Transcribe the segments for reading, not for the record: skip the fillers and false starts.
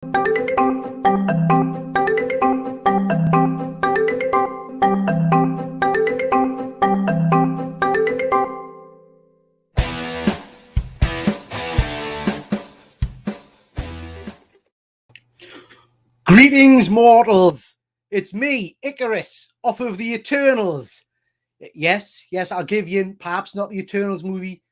Greetings, mortals. It's me, Icarus, off of the Eternals. Yes, I'll give you perhaps not the Eternals movie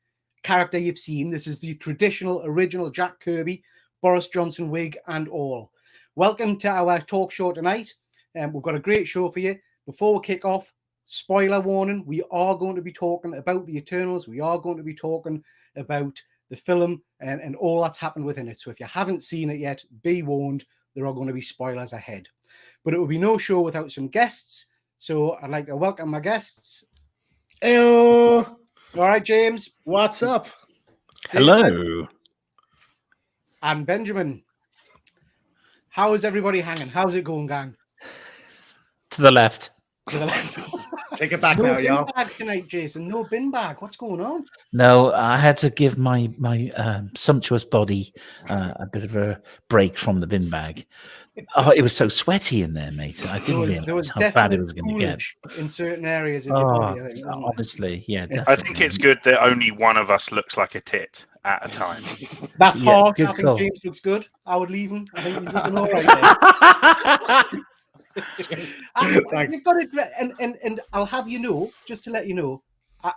character you've seen. This is the traditional, original Jack Kirby, Boris Johnson wig and all. Welcome to our talk show tonight. We've got a great show for you. Before we kick off, spoiler warning, we are going to be talking about the Eternals. We are going to be talking about the film and all that's happened within it. So if you haven't seen it yet, be warned, there are going to be spoilers ahead. But it will be no show without some guests. So I'd like to welcome my guests. Hello. All right, James. What's up? Hello. And Benjamin. How is everybody hanging? How's it going, gang? To the left. Take it back No now, bin y'all. bag tonight, Jason. No bin bag. What's going on? No, I had to give my sumptuous body a bit of a break from the bin bag. Oh, it was so sweaty in there, mate. I didn't There was realize how bad it definite was going to get. coolage in certain areas of your body, I think, wasn't there? Honestly, yeah, Yeah. definitely. I think it's good that only one of us looks like a tit at a time. That's Yeah, harsh. good I think call. James looks good. I would leave him. I think he's looking all right there. Thanks. You've got it, and I'll have you know, just to let you know,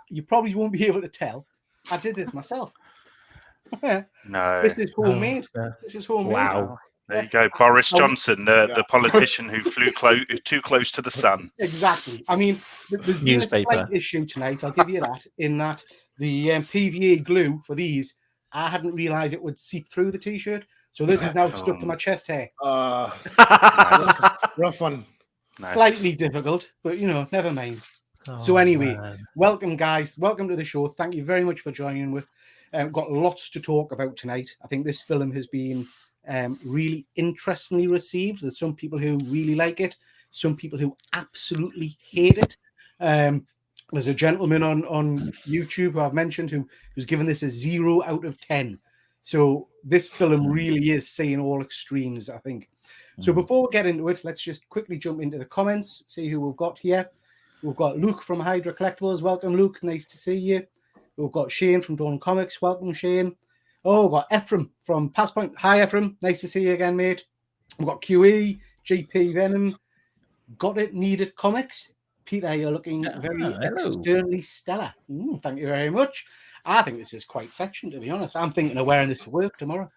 you probably won't be able to tell. I did this myself. No. This is homemade. yeah. This is homemade. Wow. There you go. Boris Oh, Johnson, the politician who flew too close to the sun. Exactly. I mean, there's been a Newspaper. slight issue tonight. I'll give you that. In that the PVA glue for these, I hadn't realised it would seep through the t-shirt, so this is now stuck to my chest hair. Rough one. Nice. Slightly difficult, but never mind. So anyway, man. welcome, guys. Welcome to the show. Thank you very much for joining. We've got lots to talk about tonight. I think this film has been really interestingly received. There's some people who really like it, some people who absolutely hate it. There's a gentleman on YouTube who I've mentioned who's given this a 0 out of 10. So this film really is seeing all extremes, I think. So before we get into it, let's just quickly jump into the comments, see who we've got here. We've got Luke from Hydra Collectibles. Welcome, Luke. Nice to see you. We've got Shane from Dawn Comics. Welcome, Shane. Oh, we've got Ephraim from Passpoint. Hi, Ephraim. Nice to see you again, mate. We've got QE, GP Venom. Got It, Needed Comics. Peter, you're looking very externally stellar. Thank you very much. I think this is quite fetching, to be honest. I'm thinking of wearing this to work tomorrow.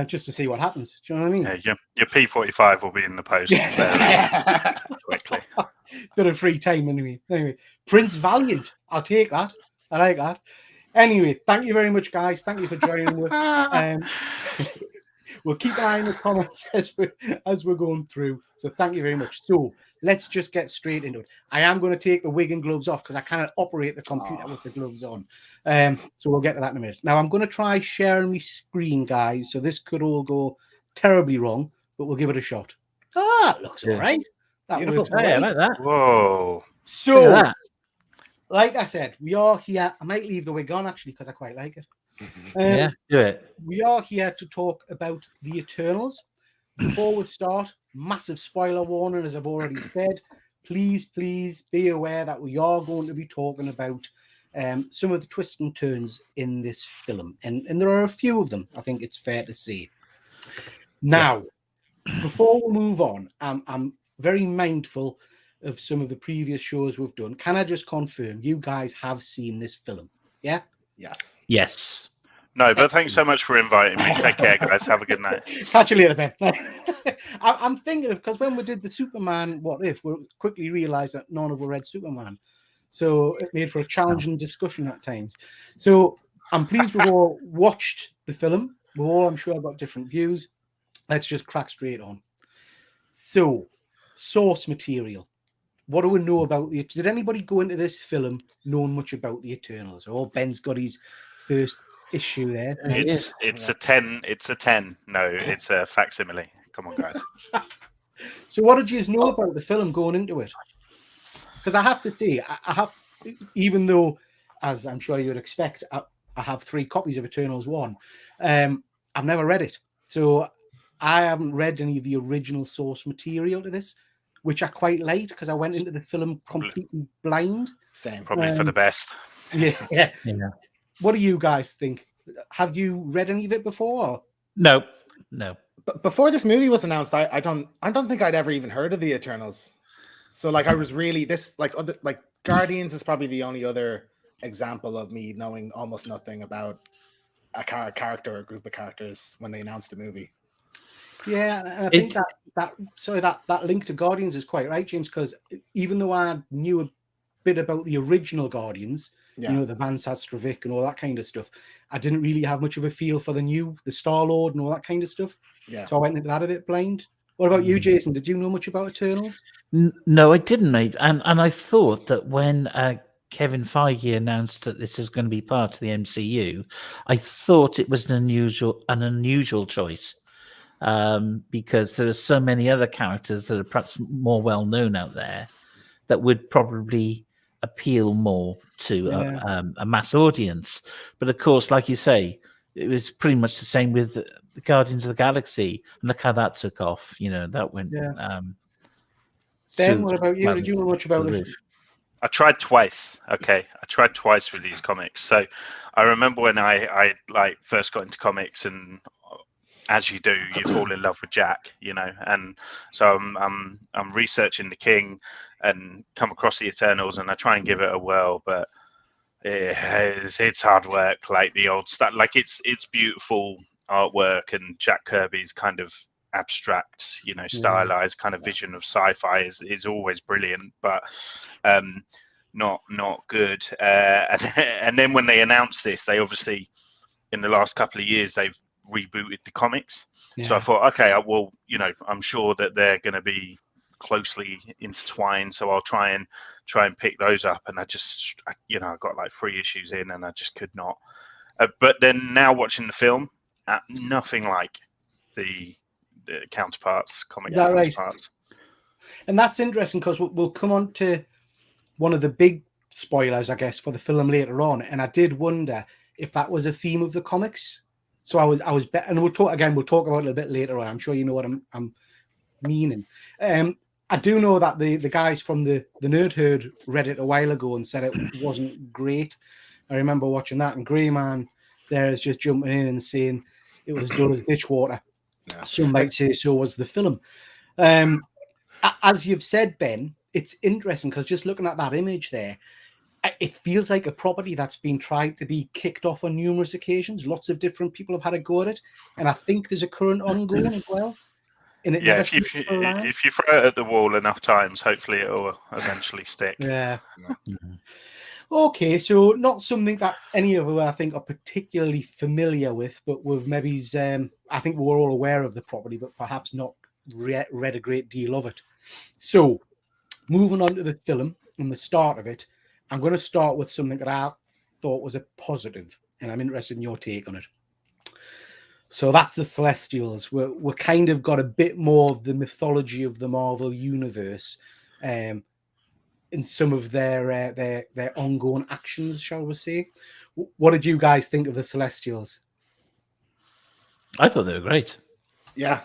Just to see what happens. Do you know what I mean? Yeah, your P45 will be in the post quickly. Bit of free time anyway. Prince Valiant. I'll take that. I like that. Anyway, thank you very much, guys. Thank you for joining. We'll keep an eye on the comments as we're going through. So thank you very much. So let's just get straight into it. I am going to take the wig and gloves off because I cannot operate the computer with the gloves on. So we'll get to that in a minute. Now I'm going to try sharing my screen, guys. So this could all go terribly wrong, but we'll give it a shot. It looks all right. That Beautiful. works all Hey, I right. like that. Whoa. So, Look at that. like I said, we are here. I might leave the wig on actually because I quite like it. Yeah, do it. We are here to talk about the Eternals. Before we start, massive spoiler warning, as I've already said. Please be aware that we are going to be talking about some of the twists and turns in this film. And there are a few of them, I think it's fair to say. Now, before we move on, I'm very mindful of some of the previous shows we've done. Can I just confirm you guys have seen this film? Yeah? Yes. Yes. No, but thanks so much for inviting me. Take care, guys. Have a good night. Catch you later, Ben. I'm thinking of, because when we did the Superman What If, we quickly realised that none of us read Superman. So it made for a challenging discussion at times. So I'm pleased we've all watched the film. We're all, I'm sure, got different views. Let's just crack straight on. So, source material. What do we know about the... Did anybody go into this film knowing much about the Eternals? Or Ben's got his first issue there. It's a 10. It's a 10. No, it's a facsimile. Come on, guys. So what did you know about the film going into it? Because I have to say, I have, even though, as I'm sure you would expect, I have 3 copies of Eternals 1. I've never read it. So I haven't read any of the original source material to this, which I quite liked because I went into the film completely blind. Same. Probably for the best. Yeah, yeah. Yeah. What do you guys think? Have you read any of it before? Or? No. But before this movie was announced, I don't think I'd ever even heard of the Eternals. So like I was really like Guardians is probably the only other example of me knowing almost nothing about a character or a group of characters when they announced the movie. Yeah, and I think that link to Guardians is quite right, James, because even though I knew a bit about the original Guardians, Yeah. you know, the Van Sastravik and all that kind of stuff, I didn't really have much of a feel for the Star-Lord and all that kind of stuff. Yeah. So I went into that a bit blind. What about you, Jason? Did you know much about Eternals? No, I didn't, mate. And I thought that when Kevin Feige announced that this is going to be part of the MCU, I thought it was an unusual choice, because there are so many other characters that are perhaps more well known out there that would probably appeal more to a mass audience. But of course, like you say, it was pretty much the same with the Guardians of the Galaxy, and look how that took off. You know, that went. Ben, what about you? Did you know much about it? I tried twice. Okay, I tried twice with these comics. So I remember when I like first got into comics, and as you do, you fall in love with Jack, you know. And so I'm researching the King and come across the Eternals, and I try and give it a whirl, but it's hard work. Like the old stuff, like it's beautiful artwork, and Jack Kirby's kind of abstract, you know, stylized kind of vision of sci-fi is always brilliant, but not good. And then when they announced this, they obviously in the last couple of years they've rebooted the comics. So I thought, okay, well, you know, I'm sure that they're going to be closely intertwined, so I'll try and pick those up. And I got like 3 issues in, and I just could not. But then now watching the film, nothing like the counterparts, comic counterparts. Right? And that's interesting because we'll come on to one of the big spoilers, I guess, for the film later on. And I did wonder if that was a theme of the comics. So I was and we'll talk about it a little bit later on. I'm sure you know what I'm meaning. I do know that the guys from the Nerd Herd read it a while ago and said it wasn't great. I remember watching that, and Greyman there is just jumping in and saying it was dull as ditch water. Yeah. Some might say so was the film. As you've said, Ben, it's interesting because just looking at that image there, it feels like a property that's been tried to be kicked off on numerous occasions. Lots of different people have had a go at it, and I think there's a current ongoing as well. And if you throw it at the wall enough times, hopefully it will eventually stick. Yeah. Okay, so not something that any of us, I think, are particularly familiar with, but with maybe, I think we're all aware of the property, but perhaps not read a great deal of it. So, moving on to the film and the start of it, I'm going to start with something that I thought was a positive, and I'm interested in your take on it. So that's the Celestials. We're kind of got a bit more of the mythology of the Marvel universe in some of their ongoing actions, shall we say. What did you guys think of the Celestials? I thought they were great. Yeah.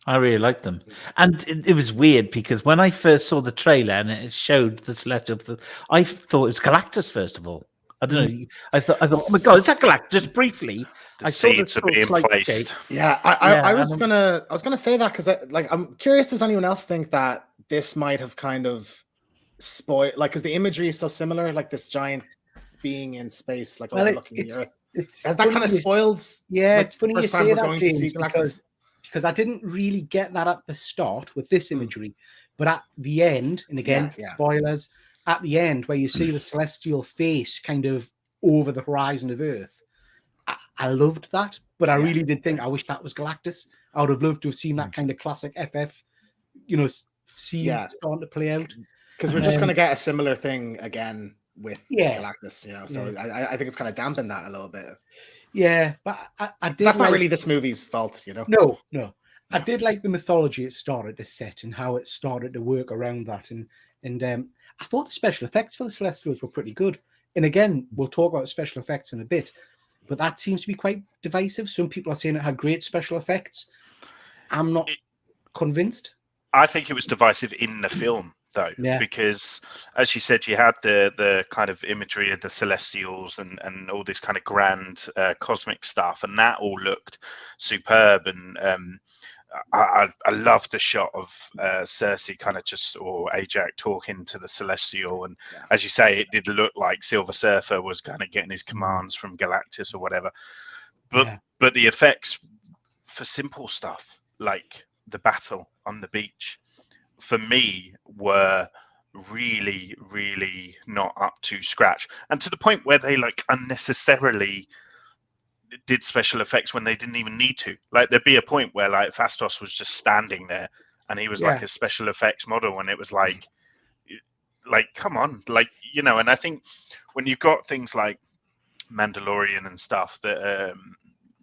I really liked them. And it was weird because when I first saw the trailer and it showed the Celestials, I thought it was Galactus, first of all. I don't know. I thought, oh my God, is that Galactus? Just briefly. The seeds are being placed. Yeah, I was gonna say that because I'm curious. Does anyone else think that this might have kind of spoiled, like, because the imagery is so similar, like this giant being in space, like overlooking the Earth? Has that kind of spoiled? Yeah, like, it's funny you say that, James, because I didn't really get that at the start with this imagery, but at the end, and again, spoilers, at the end where you see the celestial face kind of over the horizon of Earth, I loved that, but I really did think I wish that was Galactus. I would have loved to have seen that kind of classic FF, scene starting to play out. Because we're just going to get a similar thing again with Galactus, So I think it's kind of dampened that a little bit. Yeah, but I did. That's not really this movie's fault, No. I did like the mythology it started to set and how it started to work around that, and I thought the special effects for the Celestials were pretty good. And again, we'll talk about special effects in a bit, but that seems to be quite divisive. Some people are saying it had great special effects. I'm not convinced. I think it was divisive in the film, though, because, as you said, you had the kind of imagery of the Celestials and all this kind of grand cosmic stuff, and that all looked superb. And I loved the shot of Cersei kind of or Ajax talking to the Celestial, and as you say, it did look like Silver Surfer was kind of getting his commands from Galactus or whatever. But the effects for simple stuff like the battle on the beach, for me, were really, really not up to scratch, and to the point where they like unnecessarily did special effects when they didn't even need to. Like there'd be a point where like Fastos was just standing there and he was like a special effects model, and it was like come on, like, you know. And I think when you've got things like Mandalorian and stuff that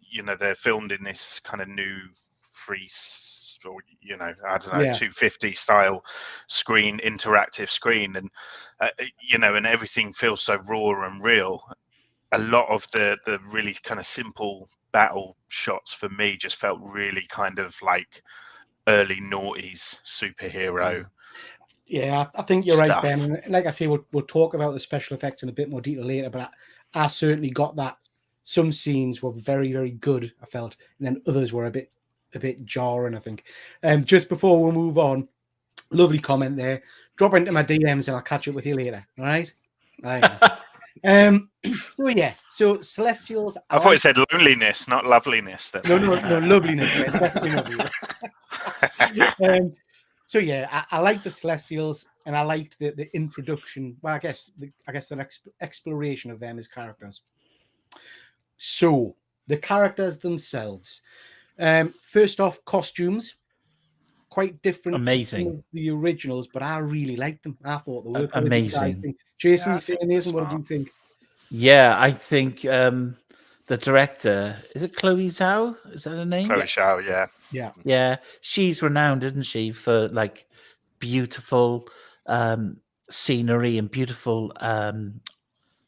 you know, they're filmed in this kind of new or, you know, I don't know, 250 style screen, interactive screen, and you know, and everything feels so raw and real. A lot of the really kind of simple battle shots for me just felt really kind of like early noughties superhero. Yeah, I think you're right, Ben. And like I say, we'll talk about the special effects in a bit more detail later, but I certainly got that. Some scenes were very, very good, I felt, and then others were a bit jarring, I think. Just before we move on, lovely comment there. Drop into my DMs and I'll catch up with you later. All right? So Celestials. I thought it said loneliness, not loveliness. No, loveliness. Definitely lovely. So yeah, I like the Celestials, and I liked the introduction. Well, I guess the exploration of them as characters. So the characters themselves. First off, costumes, quite different. Amazing. To the originals, but I really liked them. I thought they were amazing. Jason, you say amazing. What do you think? Yeah, I think the director, is it Chloe Zhao? Is that her name? Chloe Zhao, yeah. She's renowned, isn't she, for like beautiful scenery and beautiful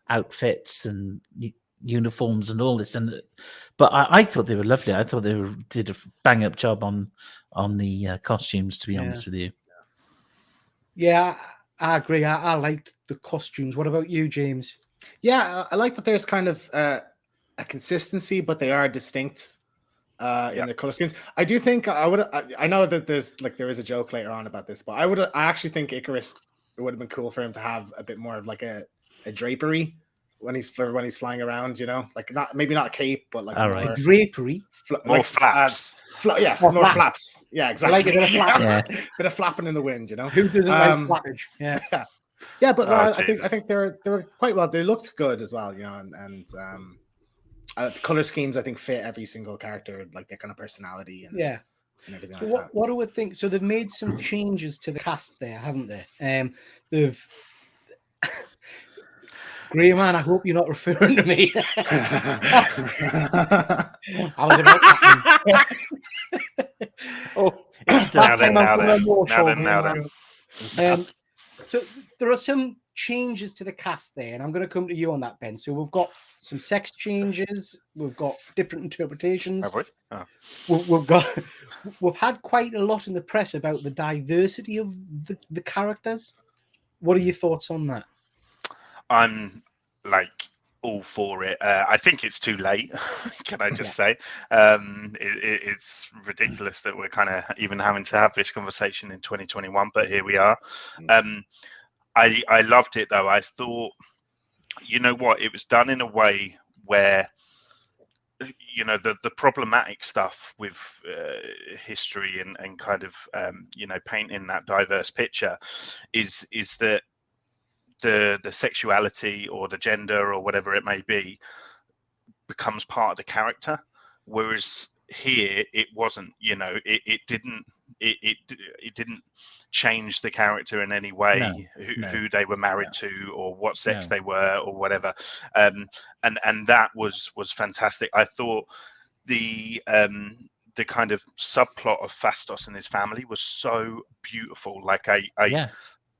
outfits and uniforms and all this. But I thought they were lovely. I thought they did a bang up job on the costumes, to be honest with you. Yeah, I agree. I liked the costumes. What about you, James? Yeah, I like that there's kind of a consistency, but they are distinct in their color schemes. I do think I know that there is a joke later on about this, but I actually think Icarus, it would have been cool for him to have a bit more of like a drapery when he's flying around, you know, like maybe not a cape, but like more drapery, more flaps. More flaps. Yeah, exactly. I like a bit of flap. Bit of flapping in the wind, you know. Who doesn't like flappage? Yeah, but I think they were quite well. They looked good as well, you know, and the color schemes I think fit every single character, like their kind of personality and everything. So what do we think? So they've made some changes to the cast there, haven't they? They've Graham, man, I hope you're not referring to me. I was about to. It's now then. So there are some changes to the cast there, and I'm going to come to you on that, Ben. So we've got some sex changes, we've got different interpretations. We've had quite a lot in the press about the diversity of the characters. What are your thoughts on that? I'm like all for it. I think it's too late. Can I just say it's ridiculous that we're kind of even having to have this conversation in 2021, but here we are. I loved it though. I thought, you know what, it was done in a way where, you know, the problematic stuff with history and kind of you know, painting that diverse picture is that the sexuality or the gender or whatever it may be becomes part of the character, whereas here it wasn't. You know, it didn't change the character in any way, who they were married to or what sex they were or whatever, and that was fantastic. I thought the kind of subplot of Fastos and his family was so beautiful. Like I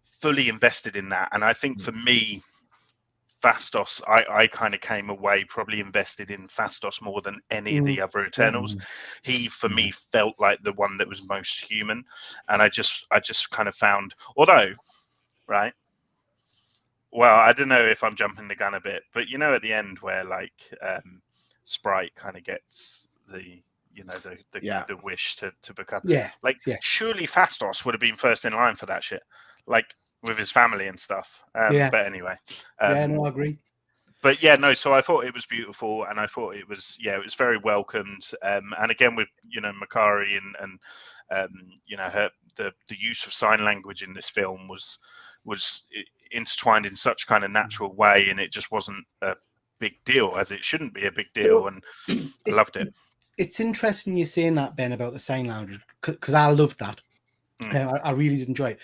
fully invested in that, and I think for me, Fastos, I kind of came away probably invested in Fastos more than any of the other Eternals. He, for me, felt like the one that was most human, and I just kind of found, although, right. Well, I don't know if I'm jumping the gun a bit, but you know, at the end where like Sprite kind of gets the the wish to become surely Fastos would have been first in line for that shit, like with his family and stuff. But anyway, no, I agree. But yeah, no. So I thought it was beautiful, and I thought it was it was very welcomed. And again, with Makari and her the use of sign language in this film was intertwined in such kind of natural way, and it just wasn't a big deal, as it shouldn't be a big deal. And I loved it. It's interesting you saying that, Ben, about the sign language, because I loved that. I really did enjoy it.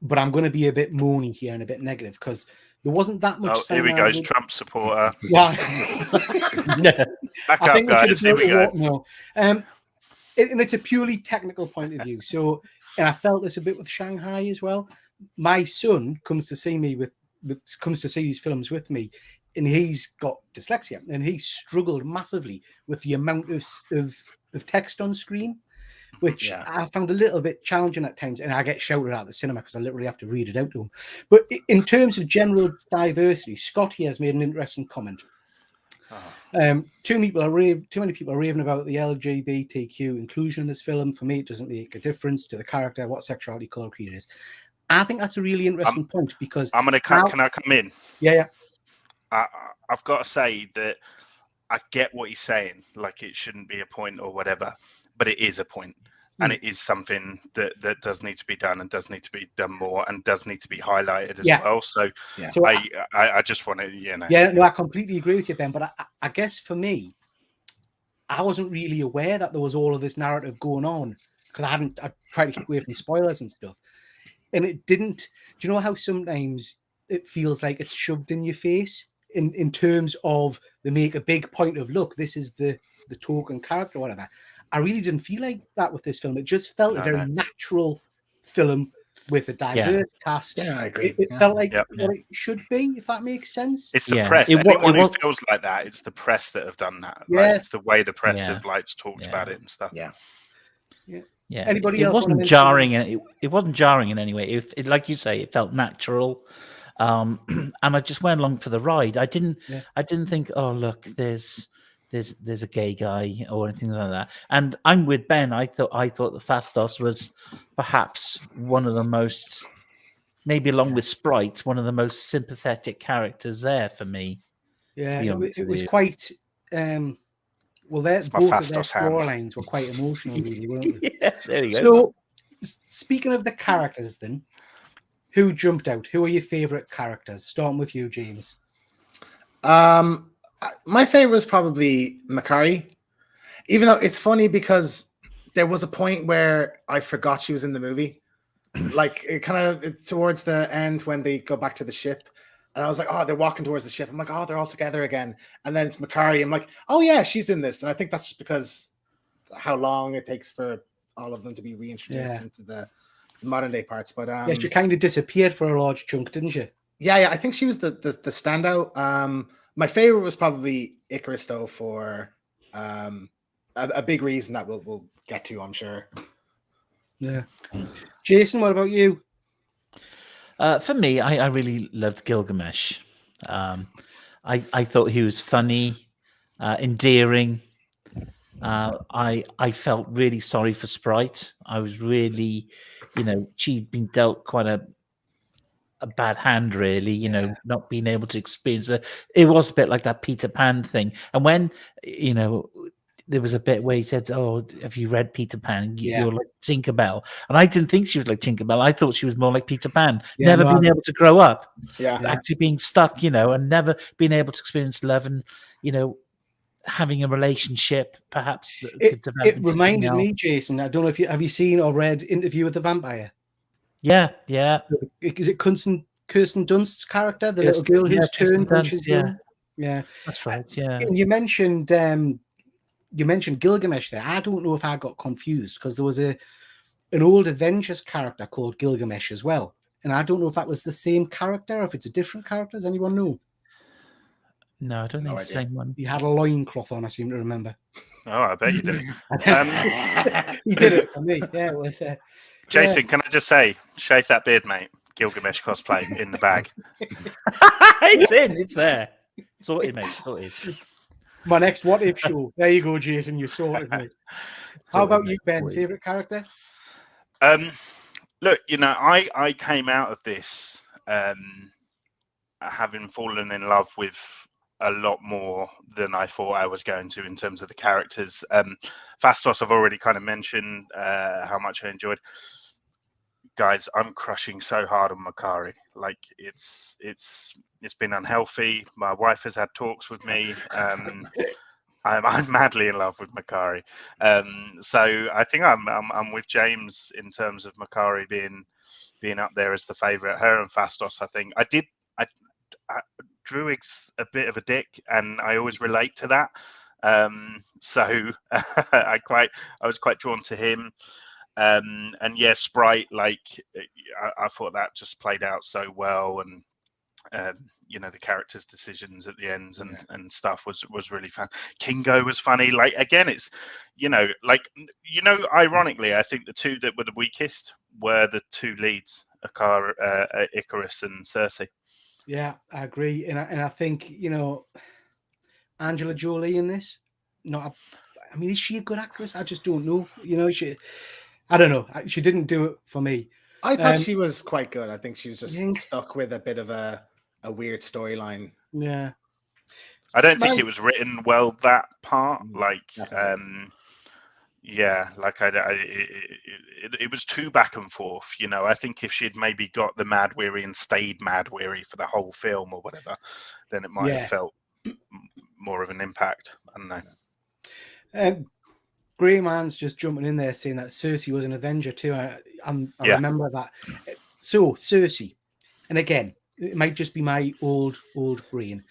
But I'm going to be a bit moany here and a bit negative, because there wasn't that much. Here we go, Trump supporter. Yeah. Back up, guys. Here we go. No. And it's a purely technical point of view. So, and I felt this a bit with Shanghai as well. My son comes to see me comes to see these films with me, and he's got dyslexia, and he struggled massively with the amount of text on screen, which I found a little bit challenging at times, and I get shouted at the cinema because I literally have to read it out to him. But in terms of general diversity, Scott here has made an interesting comment. Too many people are raving about the LGBTQ inclusion in this film. For me, it doesn't make a difference to the character, what sexuality, color, creed it is. I think that's a really interesting point, because can I come in? Yeah. I've got to say that I get what he's saying. Like, it shouldn't be a point or whatever, but it is a point, and it is something that does need to be done, and does need to be done more, and does need to be highlighted as well. So I just want to, no, I completely agree with you, Ben. But I guess for me, I wasn't really aware that there was all of this narrative going on, because I tried to keep away from spoilers and stuff. And it didn't. Do you know how sometimes it feels like it's shoved in your face in terms of they make a big point of, look, this is the token character or whatever. I really didn't feel like that with this film. It just felt a very natural film with a diverse cast. Yeah, I agree. It felt like what it should be, if that makes sense. It's the press. Anyone who feels like that, it's the press that have done that. Yeah. Like, it's the way the press have talked about it and stuff. Yeah, Anybody it else wasn't jarring. It wasn't jarring in any way. It, like you say, it felt natural, and I just went along for the ride. I didn't think, oh look, there's a gay guy or anything like that. And I'm with Ben. I thought the Fastos was perhaps one of the most, maybe along with Sprite, one of the most sympathetic characters there for me. Yeah, it was quite. Well, both of their storylines were quite emotional, really, weren't they? Yeah, there you go. So, speaking of the characters, then, who jumped out? Who are your favourite characters? Starting with you, James. My favorite was probably Makari, even though it's funny because there was a point where I forgot she was in the movie, like it kind of towards the end when they go back to the ship. And I was like, oh, they're walking towards the ship. I'm like, oh, they're all together again. And then it's Makari. I'm like, oh, yeah, she's in this. And I think that's just because how long it takes for all of them to be reintroduced into the modern day parts. But she kind of disappeared for a large chunk, didn't she? Yeah. I think she was the standout. My favorite was probably Icarus, though, for a big reason that we'll get to, I'm sure. Yeah. Jason, what about you? For me, I really loved Gilgamesh. I thought he was funny, endearing. I felt really sorry for Sprite. I was really, she'd been dealt quite a bad hand, really, not being able to experience it. It was a bit like that Peter Pan thing. And when, there was a bit where he said, oh, have you read Peter Pan? You're like Tinkerbell. And I didn't think she was like Tinkerbell. I thought she was more like Peter Pan. Never been able to grow up. Actually being stuck, and never being able to experience love and, having a relationship, perhaps. It reminded me, Jason, I don't know if have you seen or read Interview with the Vampire? Yeah. Is it Kirsten Dunst's character, the little girl who's turned when she's young? Yeah. That's right, yeah. You mentioned Gilgamesh there. I don't know if I got confused because there was an old Avengers character called Gilgamesh as well. And I don't know if that was the same character or if it's a different character. Does anyone know? No, I don't No think it's the idea. same one. He had a loincloth on, I seem to remember. Oh, I bet you do. He did it for me. Yeah, it was. Jason, can I just say, shave that beard, mate. Gilgamesh cosplay in the bag. It's in. It's there. Sorted, mate. Sorted. My next What If show. There you go, Jason. You sorted me. How about you, Ben? Favorite character? Look, I came out of this having fallen in love with a lot more than I thought I was going to in terms of the characters. Fastos, I've already kind of mentioned how much I enjoyed. Guys, I'm crushing so hard on Makari. Like it's been unhealthy. My wife has had talks with me. I'm madly in love with Makari. So I think I'm with James in terms of Makari being up there as the favourite. Her and Fastos, I think. Druig's a bit of a dick, and I always relate to that. So I was quite drawn to him. And yeah, Sprite, like I thought that just played out so well, and the characters' decisions at the ends and stuff was really fun. Kingo was funny. Like again, it's ironically, I think the two that were the weakest were the two leads, Icarus and Cersei. Yeah, I agree, and I think Angela Jolie in this. Is she a good actress? I just don't know. I don't know. She didn't do it for me. I thought she was quite good. I think she was just stuck with a bit of a weird storyline. Yeah. I don't think it was written well, that part. Like, definitely. It was too back and forth. I think if she'd maybe got the Mad Weary and stayed Mad Weary for the whole film or whatever, then it might have felt more of an impact. I don't know. Grey Man's just jumping in there saying that Cersei was an Avenger too. I remember that. So Cersei, and again, it might just be my old brain.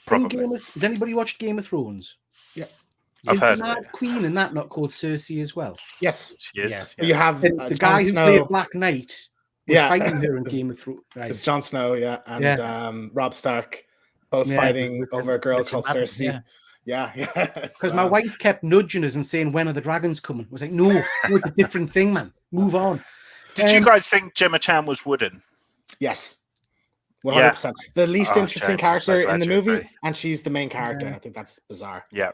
Probably. Has anybody watched Game of Thrones? Yeah. I've heard the Mad Queen and that not called Cersei as well? Yes, she is. Yeah. You have the guy who played Black Knight was fighting her in Game of Thrones. Right. It's Jon Snow, and Robb Stark, both fighting over a girl called Cersei. Yeah. Because my wife kept nudging us and saying, "When are the dragons coming?" I was like, "No, it's a different thing, man. Move on." Did you guys think Gemma Chan was wooden? Yes. 100%. The least interesting character in the movie, agree. And she's the main character. I think that's bizarre. Yeah.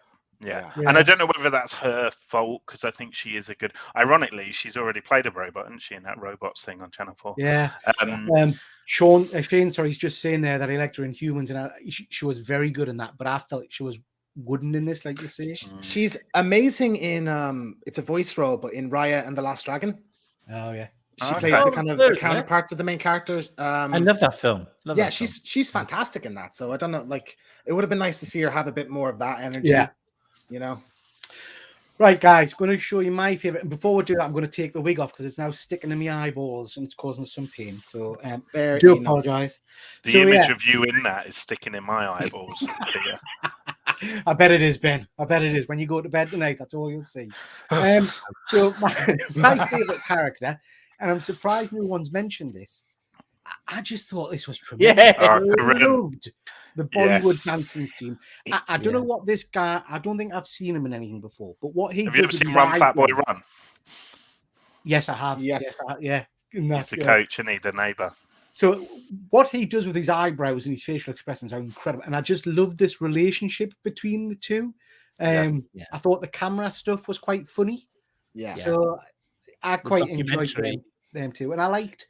And I don't know whether that's her fault, because I think she is a good. Ironically, she's already played a robot, isn't she, in that Robots thing on Channel 4? Yeah. Shane, he's just saying there that he liked her in Humans, and she was very good in that. But I felt she was wooden in this, like you say. She's amazing in it's a voice role, but in Raya and the Last Dragon. Oh yeah. She plays the kind of the counterpart to the main characters. I love that film. She's fantastic in that. So I don't know, like it would have been nice to see her have a bit more of that energy. Yeah. Right, guys, I'm going to show you my favorite. And before we do that, I'm going to take the wig off because it's now sticking in my eyeballs and it's causing some pain. So I do apologize. The image of you in that is sticking in my eyeballs. I bet it is, Ben. I bet it is. When you go to bed tonight, that's all you'll see. So my favorite character, and I'm surprised no one's mentioned this. I just thought this was tremendous. I loved the Bollywood dancing scene. I don't know what this guy. I don't think I've seen him in anything before. But what he have you ever seen Run Fat Boy Run? Yes, I have. Yes, yeah. He's the coach, and the neighbor. So what he does with his eyebrows and his facial expressions are incredible, and I just love this relationship between the two. I thought the camera stuff was quite funny. Yeah. So I quite enjoyed them too, and I liked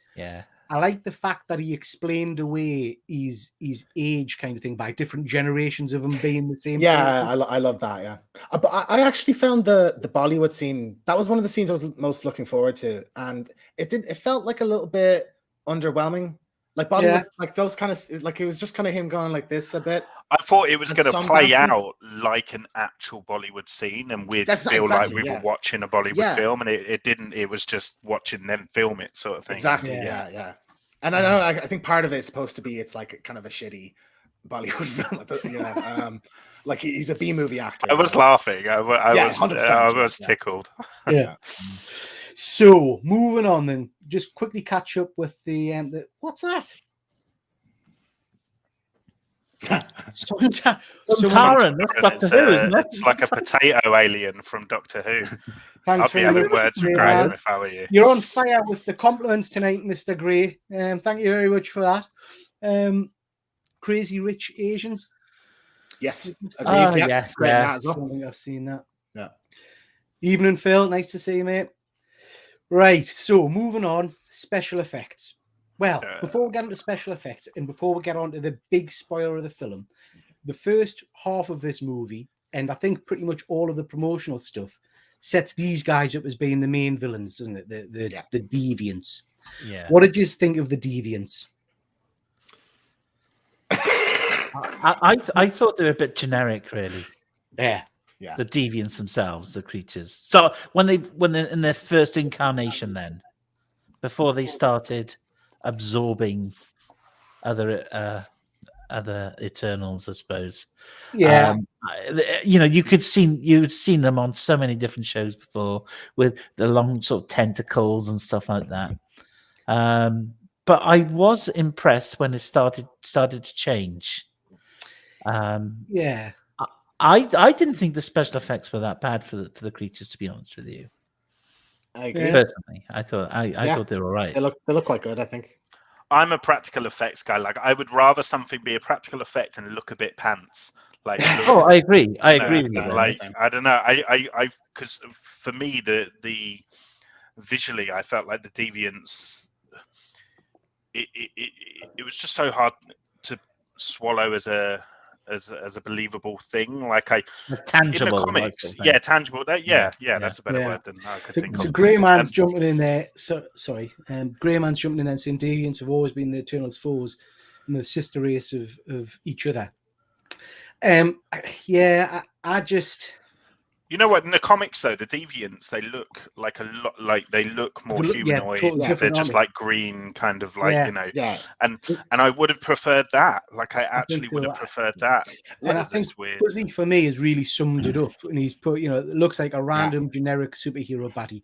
the fact that he explained away his age kind of thing by different generations of him being the same. Yeah, I love that. Yeah, but I actually found the Bollywood scene, that was one of the scenes I was most looking forward to, and it felt like a little bit underwhelming. Like Bollywood, like those kind of, like it was just kind of him going like this a bit. I thought it was going to play out like an actual Bollywood scene, and we'd feel like we were watching a Bollywood film, and it didn't. It was just watching them film it, sort of thing. Exactly. Yeah. And I know, I think part of it is supposed to be it's like kind of a shitty Bollywood film. Like he's a B movie actor. I was laughing. I was tickled. Yeah. So moving on, then, just quickly catch up with the what's that? Sontaran, that's Doctor Who, isn't it? It's like a potato alien from Doctor Who. Thanks I'll be having words with Graham if I were you. You're on fire with the compliments tonight, Mr. Gray. Thank you very much for that. Crazy Rich Asians. Yes. Oh, Yep. yes, Great in yeah. that as I well. don't think I've seen that. Yeah. Evening, Phil. Nice to see you, mate. Right, so moving on, special effects. Well, before we get into special effects and before we get on to the big spoiler of the film, the first half of this movie, and I think pretty much all of the promotional stuff, sets these guys up as being the main villains, doesn't it? The deviants. Yeah. What did you think of the deviants? I thought they were a bit generic, really. Yeah. Yeah. The deviants themselves, the creatures. So when they're in their first incarnation, then before they started absorbing other Eternals, I suppose. Yeah. You'd seen them on so many different shows before with the long sort of tentacles and stuff like that. But I was impressed when it started to change. Yeah. I didn't think the special effects were that bad for the creatures, to be honest with you. I agree. Yeah. Personally, I thought they were all right. They look quite good, I think. I'm a practical effects guy. Like, I would rather something be a practical effect and look a bit pants. Like, Oh, I agree. I agree with you. no, like, I don't know. Because for me, the visually, I felt like the deviants. It was just so hard to swallow as a believable thing. Like Tangible, in the comics, like, tangible. That's a better word than I could think So of. Greyman's jumping in there. Sorry. Greyman's jumping in there saying deviants have always been the Eternals' foes and the sister race of each other. I just. You know what? In the comics, though, the deviants, they look like a lot like they look more humanoid. totally They're different, just aren't like green, kind of like Yeah. And I would have preferred that. Like I actually would have preferred that. And I think Fuzzy for me has really summed it up, and he's put, it looks like a random generic superhero baddie,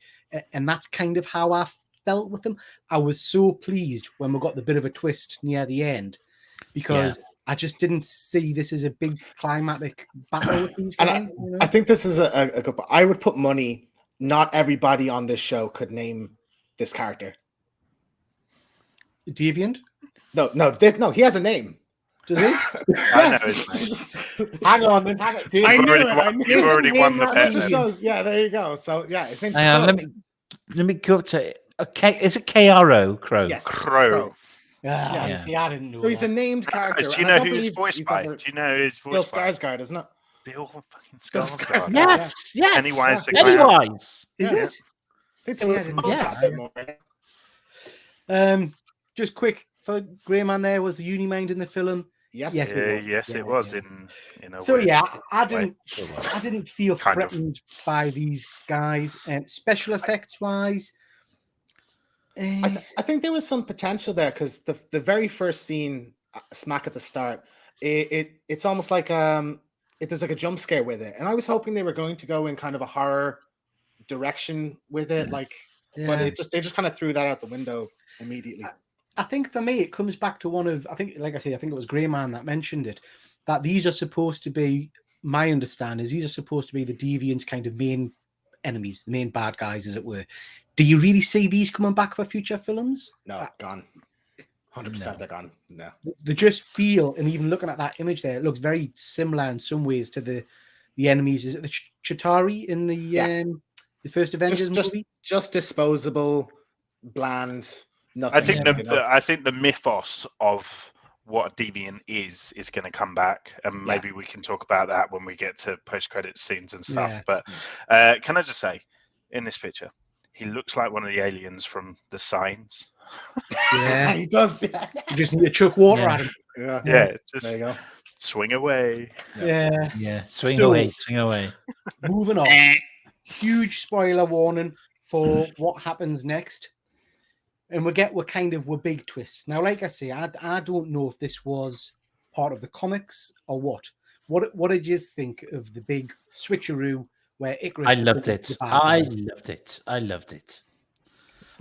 and that's kind of how I felt with them. I was so pleased when we got the bit of a twist near the end, because I just didn't see this as a big climatic battle with these guys. I think this is a good. I would put money. Not everybody on this show could name this character. Deviant? No. He has a name. Does he? Yes. Hang on. You've already won the bet. Yeah, there you go. So his name's Hang on, let me go to is it KRO Crow? Yes, Crow. See, I didn't know. So he's a named character. Do you know who he's voiced by? Do you know who he's voiced by? Bill Skarsgård, isn't it? Bill fucking Skarsgård. Yes. Pennywise the Pennywise. Is it? Just quick for Greyman, there was the Unimind in the film. Yes, it was in a so way. I didn't feel threatened by these guys. Special effects wise, I think there was some potential there, because the very first scene, smack at the start, it's almost like there's like a jump scare with it, and I was hoping they were going to go in kind of a horror direction with it, but they just kind of threw that out the window immediately. I think for me, it comes back to one of, I think it was Greyman that mentioned it, that these are supposed to be, my understanding is these are supposed to be the deviants' kind of main enemies, the main bad guys, as it were. Do you really see these coming back for future films? No, gone. 100% they're gone. No. They just feel, and even looking at that image there, it looks very similar in some ways to the enemies. Is it the Chitauri in the first Avengers movie? Just disposable, bland. Nothing. I think the mythos of what a deviant is going to come back, and maybe we can talk about that when we get to post-credit scenes and stuff. Yeah. But can I just say, in this picture, he looks like one of the aliens from The Signs. Yeah, he does. Yeah. You just need to chuck water at him. Just there you go. Swing away. Yeah. Swing away. Moving on. Huge spoiler warning for what happens next. And we're kind of a big twist. Now, like I say, I don't know if this was part of the comics or what. What did you think of the big switcheroo where Icarus? I loved it. I loved it.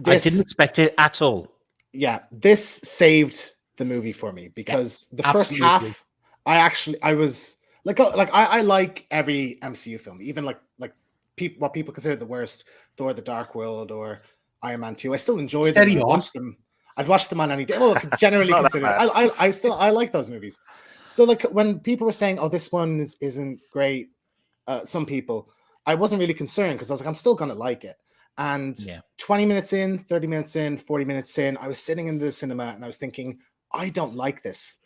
I didn't expect it at all. Yeah, this saved the movie for me, because the first half, I was I like every MCU film, even like what people consider the worst, Thor: The Dark World or Iron Man 2. I still enjoy them. Steady And on. I'd watch them on any day. Well, generally not that considered. bad. I still like those movies. So like when people were saying, "Oh, this one isn't great," some people, I wasn't really concerned because I was like, I'm still gonna like it. And Yeah. 20 minutes in, 30 minutes in, 40 minutes in, I was sitting in the cinema and I was thinking, I don't like this,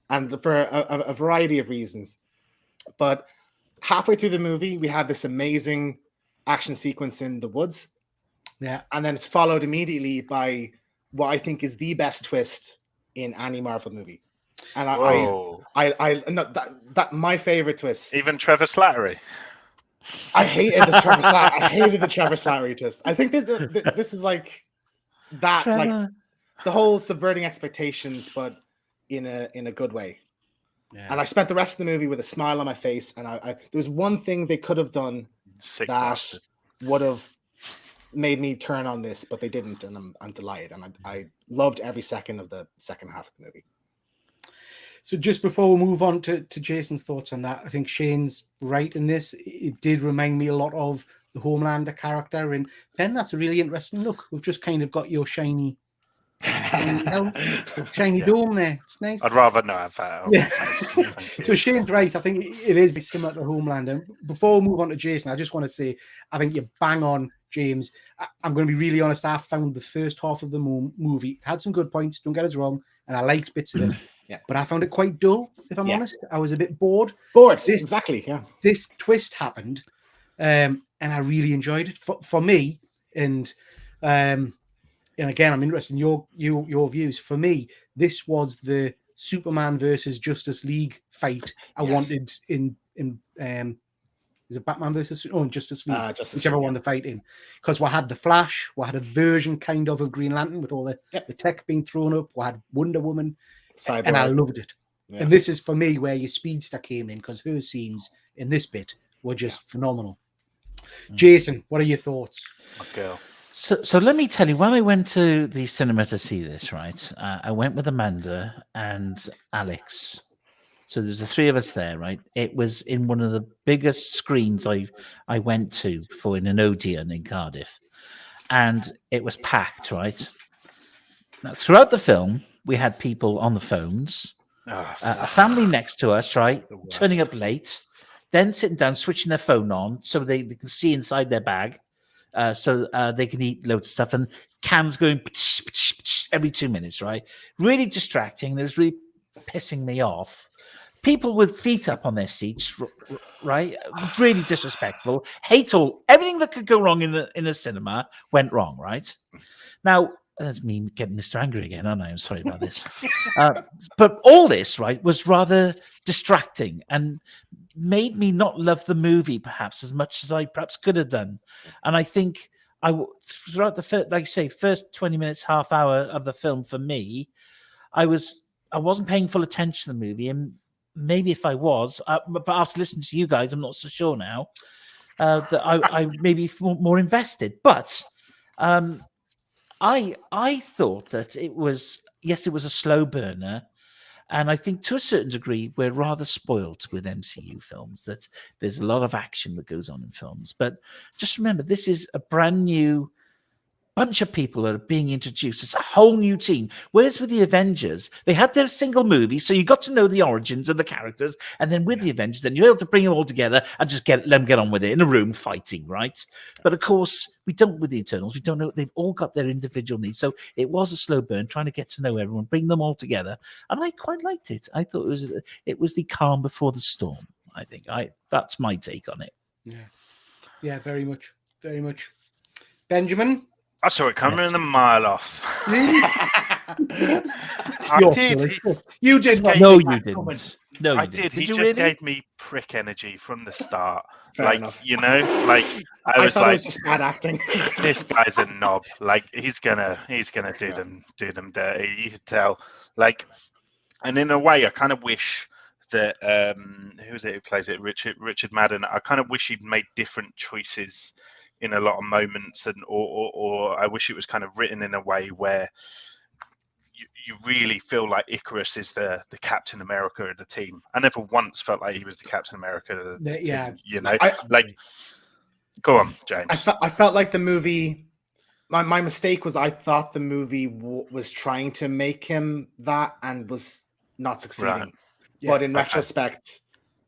and for a variety of reasons. But halfway through the movie, we had this amazing action sequence in the woods, Yeah. and then it's followed immediately by what I think is the best twist in any Marvel movie. And Whoa. I no, that my favorite twist. Even Trevor Slattery. I hated the Trevor Slattery. I hated the Trevor Slattery twist. I think this is like that, like Trevor. the whole subverting expectations, but in a good way. Yeah. And I spent the rest of the movie with a smile on my face. And I there was one thing they could have done Sick that bastard. would have made me turn on this, but they didn't, and I'm delighted. And I loved every second of the second half of the movie. So just before we move on to Jason's thoughts on that, I think Shane's right in this. It did remind me a lot of the Homelander character. And Ben, that's a really interesting look. We've just kind of got your shiny dome there. It's nice. I'd rather not have that. on Yeah. my face. Thank you. So Shane's right. I think it is very similar to Homelander. Before we move on to Jason, I just want to say, I think you're bang on, James. I'm going to be really honest. I found the first half of the movie, it had some good points, don't get us wrong, and I liked bits of it. Yeah. But I found it quite dull, if I'm Yeah. honest. I was a bit bored. Exactly. Yeah. This twist happened, and I really enjoyed it. For me, and again, I'm interested in your views. For me, this was the Superman versus Justice League fight I wanted in is it Batman versus Justice League, whichever one to fight in, because we had the Flash, we had a version kind of Green Lantern with all the tech being thrown up, we had Wonder Woman, Cyborg. and I loved it. Yeah. And this is for me where your Speedster came in, because her scenes in this bit were just phenomenal. Jason, what are your thoughts? My girl. So let me tell you, when I went to the cinema to see this, right, I went with Amanda and Alex. So there's the three of us there, right? It was in one of the biggest screens I went to for in an Odeon in Cardiff. And it was packed, right? Now, throughout the film, we had people on the phones, a family next to us, right, turning up late, then sitting down, switching their phone on so they can see inside their bag. So they can eat loads of stuff, and cans going every 2 minutes, right? Really distracting. It was really pissing me off. People with feet up on their seats, right? Really disrespectful. Everything that could go wrong in a cinema went wrong, right? Now, that's me getting Mr. Angry again, aren't I? I'm sorry about this. But all this, right, was rather distracting and made me not love the movie perhaps as much as I perhaps could have done. And I think throughout the like I say, first 20 minutes, half hour of the film, for me, I wasn't paying full attention to the movie. And maybe if I was, but after listening to you guys, I'm not so sure now that I may be more invested. But I thought that it was a slow burner. And I think to a certain degree, we're rather spoiled with MCU films, that there's a lot of action that goes on in films. But just remember, this is a brand new bunch of people that are being introduced. It's a whole new team. Whereas with the Avengers, they had their single movie, so you got to know the origins of the characters. And then with the Avengers, then you're able to bring them all together and just let them get on with it in a room fighting, right? But of course, we don't with the Eternals. We don't know. They've all got their individual needs. So it was a slow burn, trying to get to know everyone, bring them all together. And I quite liked it. I thought it was the calm before the storm. I think that's my take on it. Yeah, very much. Very much. Benjamin? I saw it coming a mile off. Really? I did. You did not. No, you didn't. No, I did. He just really? gave me prick energy from the start. Fair enough. You know, like I was thought like, it was just bad acting. this guy's a knob. Like he's gonna do them dirty. You could tell. Like, and in a way, I kind of wish that who's it who plays it? Richard Madden. I kind of wish he'd made different choices in a lot of moments, and or I wish it was kind of written in a way where you really feel like Icarus is the Captain America of the team. I never once felt like he was the Captain America of the team. You know, go on, James. I felt like the movie. My mistake was I thought the movie was trying to make him that and was not succeeding. Right. But in retrospect,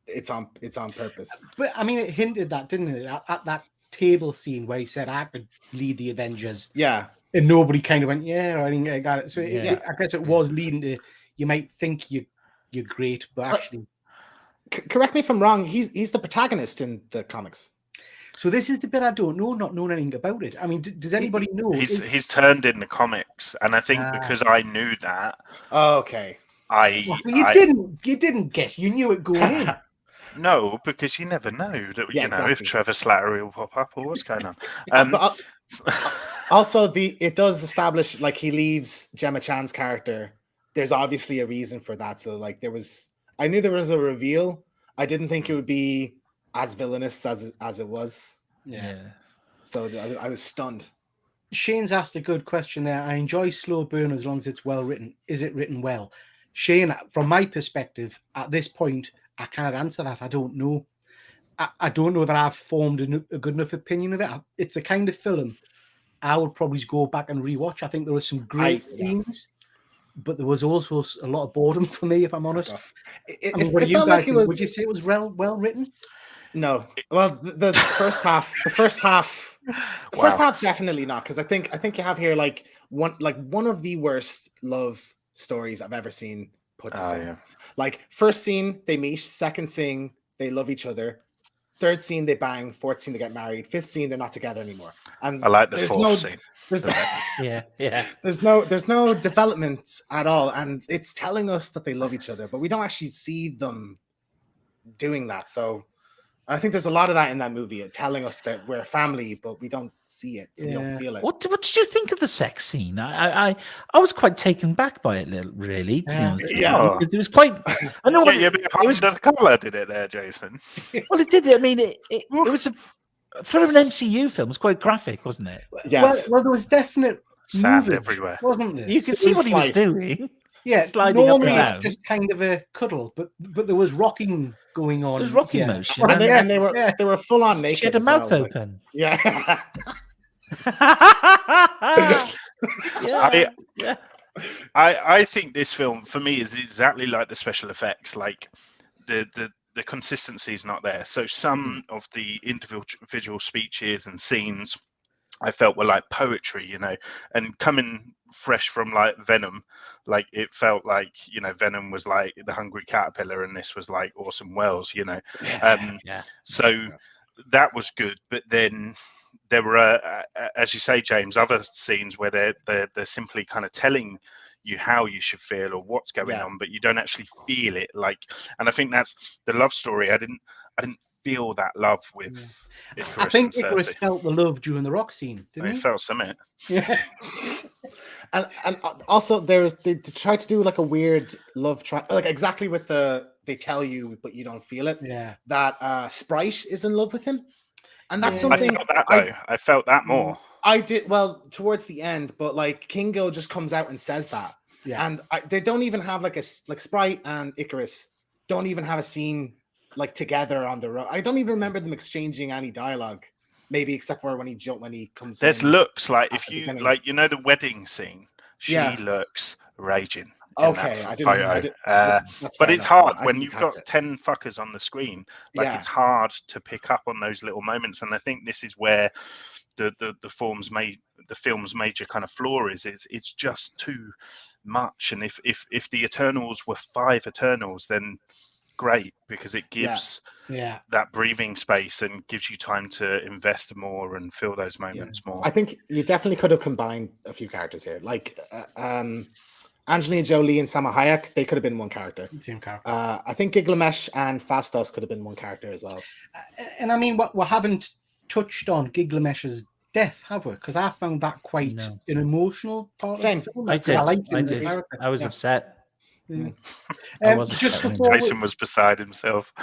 it's on purpose. But I mean, it hinted that, didn't it? At that table scene where he said, "I could lead the Avengers." Yeah. And nobody kind of went, "Yeah, I think I got it." So Yeah. I guess it was leading to, you might think you're great, but actually. Correct me if I'm wrong. He's the protagonist in the comics. So this is the bit I don't know, not knowing anything about it. I mean, does anybody know? He's turned in the comics, and I think because I knew that. Oh, okay. You didn't guess. You knew it going in. No, because you never know that exactly. if Trevor Slattery will pop up or what's going on. But also, it does establish, like, he leaves Gemma Chan's character. There's obviously a reason for that. So, like, I knew there was a reveal. I didn't think it would be as villainous as it was. Yeah. So I was stunned. Shane's asked a good question there. I enjoy slow burn as long as it's well written. Is it written well? Shane, from my perspective, at this point, I can't answer that. I don't know. I don't know that I've formed a good enough opinion of it. It's the kind of film I would probably go back and rewatch. I think there were some great scenes, but there was also a lot of boredom for me, if I'm honest. Would you say it was well written? No. Well, the first half. The first half definitely not, because I think you have here one of the worst love stories I've ever seen put to film. Yeah. Like, first scene they meet, second scene they love each other, third scene they bang, fourth scene they get married, fifth scene they're not together anymore. And I like the fourth scene. There's no development at all, and it's telling us that they love each other, but we don't actually see them doing that. So I think there's a lot of that in that movie, telling us that we're a family, but we don't see it, so we don't feel it. What did you think of the sex scene? I was quite taken back by it, really. To be honest, it was quite. I know it was the colour, did it there, Jason? Well, it did. I mean, it was for an MCU film. It was quite graphic, wasn't it? Yes. Well, there was definite sand everywhere, wasn't there? You could see what he was doing. Yeah, sliding normally up and down. it's just kind of a cuddle, but there was rocking going on. There's rocking motion, and they were full on naked. She had a mouth open. Yeah. I think this film for me is exactly like the special effects. Like the consistency is not there. So some of the individual speeches and scenes I felt were like poetry, and coming fresh from like Venom, like it felt like, Venom was like the hungry caterpillar and this was like Orson Welles, So that was good. But then there were, as you say, James, other scenes where they're simply kind of telling you how you should feel or what's going on, but you don't actually feel it. And I think that's the love story. I didn't feel that love with Icarus. I think Icarus felt the love during the rock scene, didn't he? Felt something. Yeah. and also they tried to do like a weird love like exactly with they tell you but you don't feel it. Yeah. That Sprite is in love with him. And that's something I felt that though. I felt that more. I did, well, towards the end, but like Kingo just comes out and says that. Yeah. And they don't even have like Sprite and Icarus don't even have a scene like together on the road. I don't even remember them exchanging any dialogue, maybe except for when he comes. There's looks like if you like, the wedding scene. She looks raging. Okay, but it's hard when you've got 10 fuckers on the screen. It's hard to pick up on those little moments, and I think this is where the film's major kind of flaw is it's just too much. And if the Eternals were 5 Eternals, then great, because it gives that breathing space and gives you time to invest more and feel those moments more. I think you definitely could have combined a few characters here, like Angelina Jolie and Salma Hayek. They could have been one character. Same character. I think Gilgamesh and Fastos could have been one character as well. And I mean, we haven't touched on Gilgamesh's death, have we? Because I found that quite an emotional part. Same. Of the film. I did. I liked him I as a did. character. I was upset. Yeah. Just Jason was beside himself.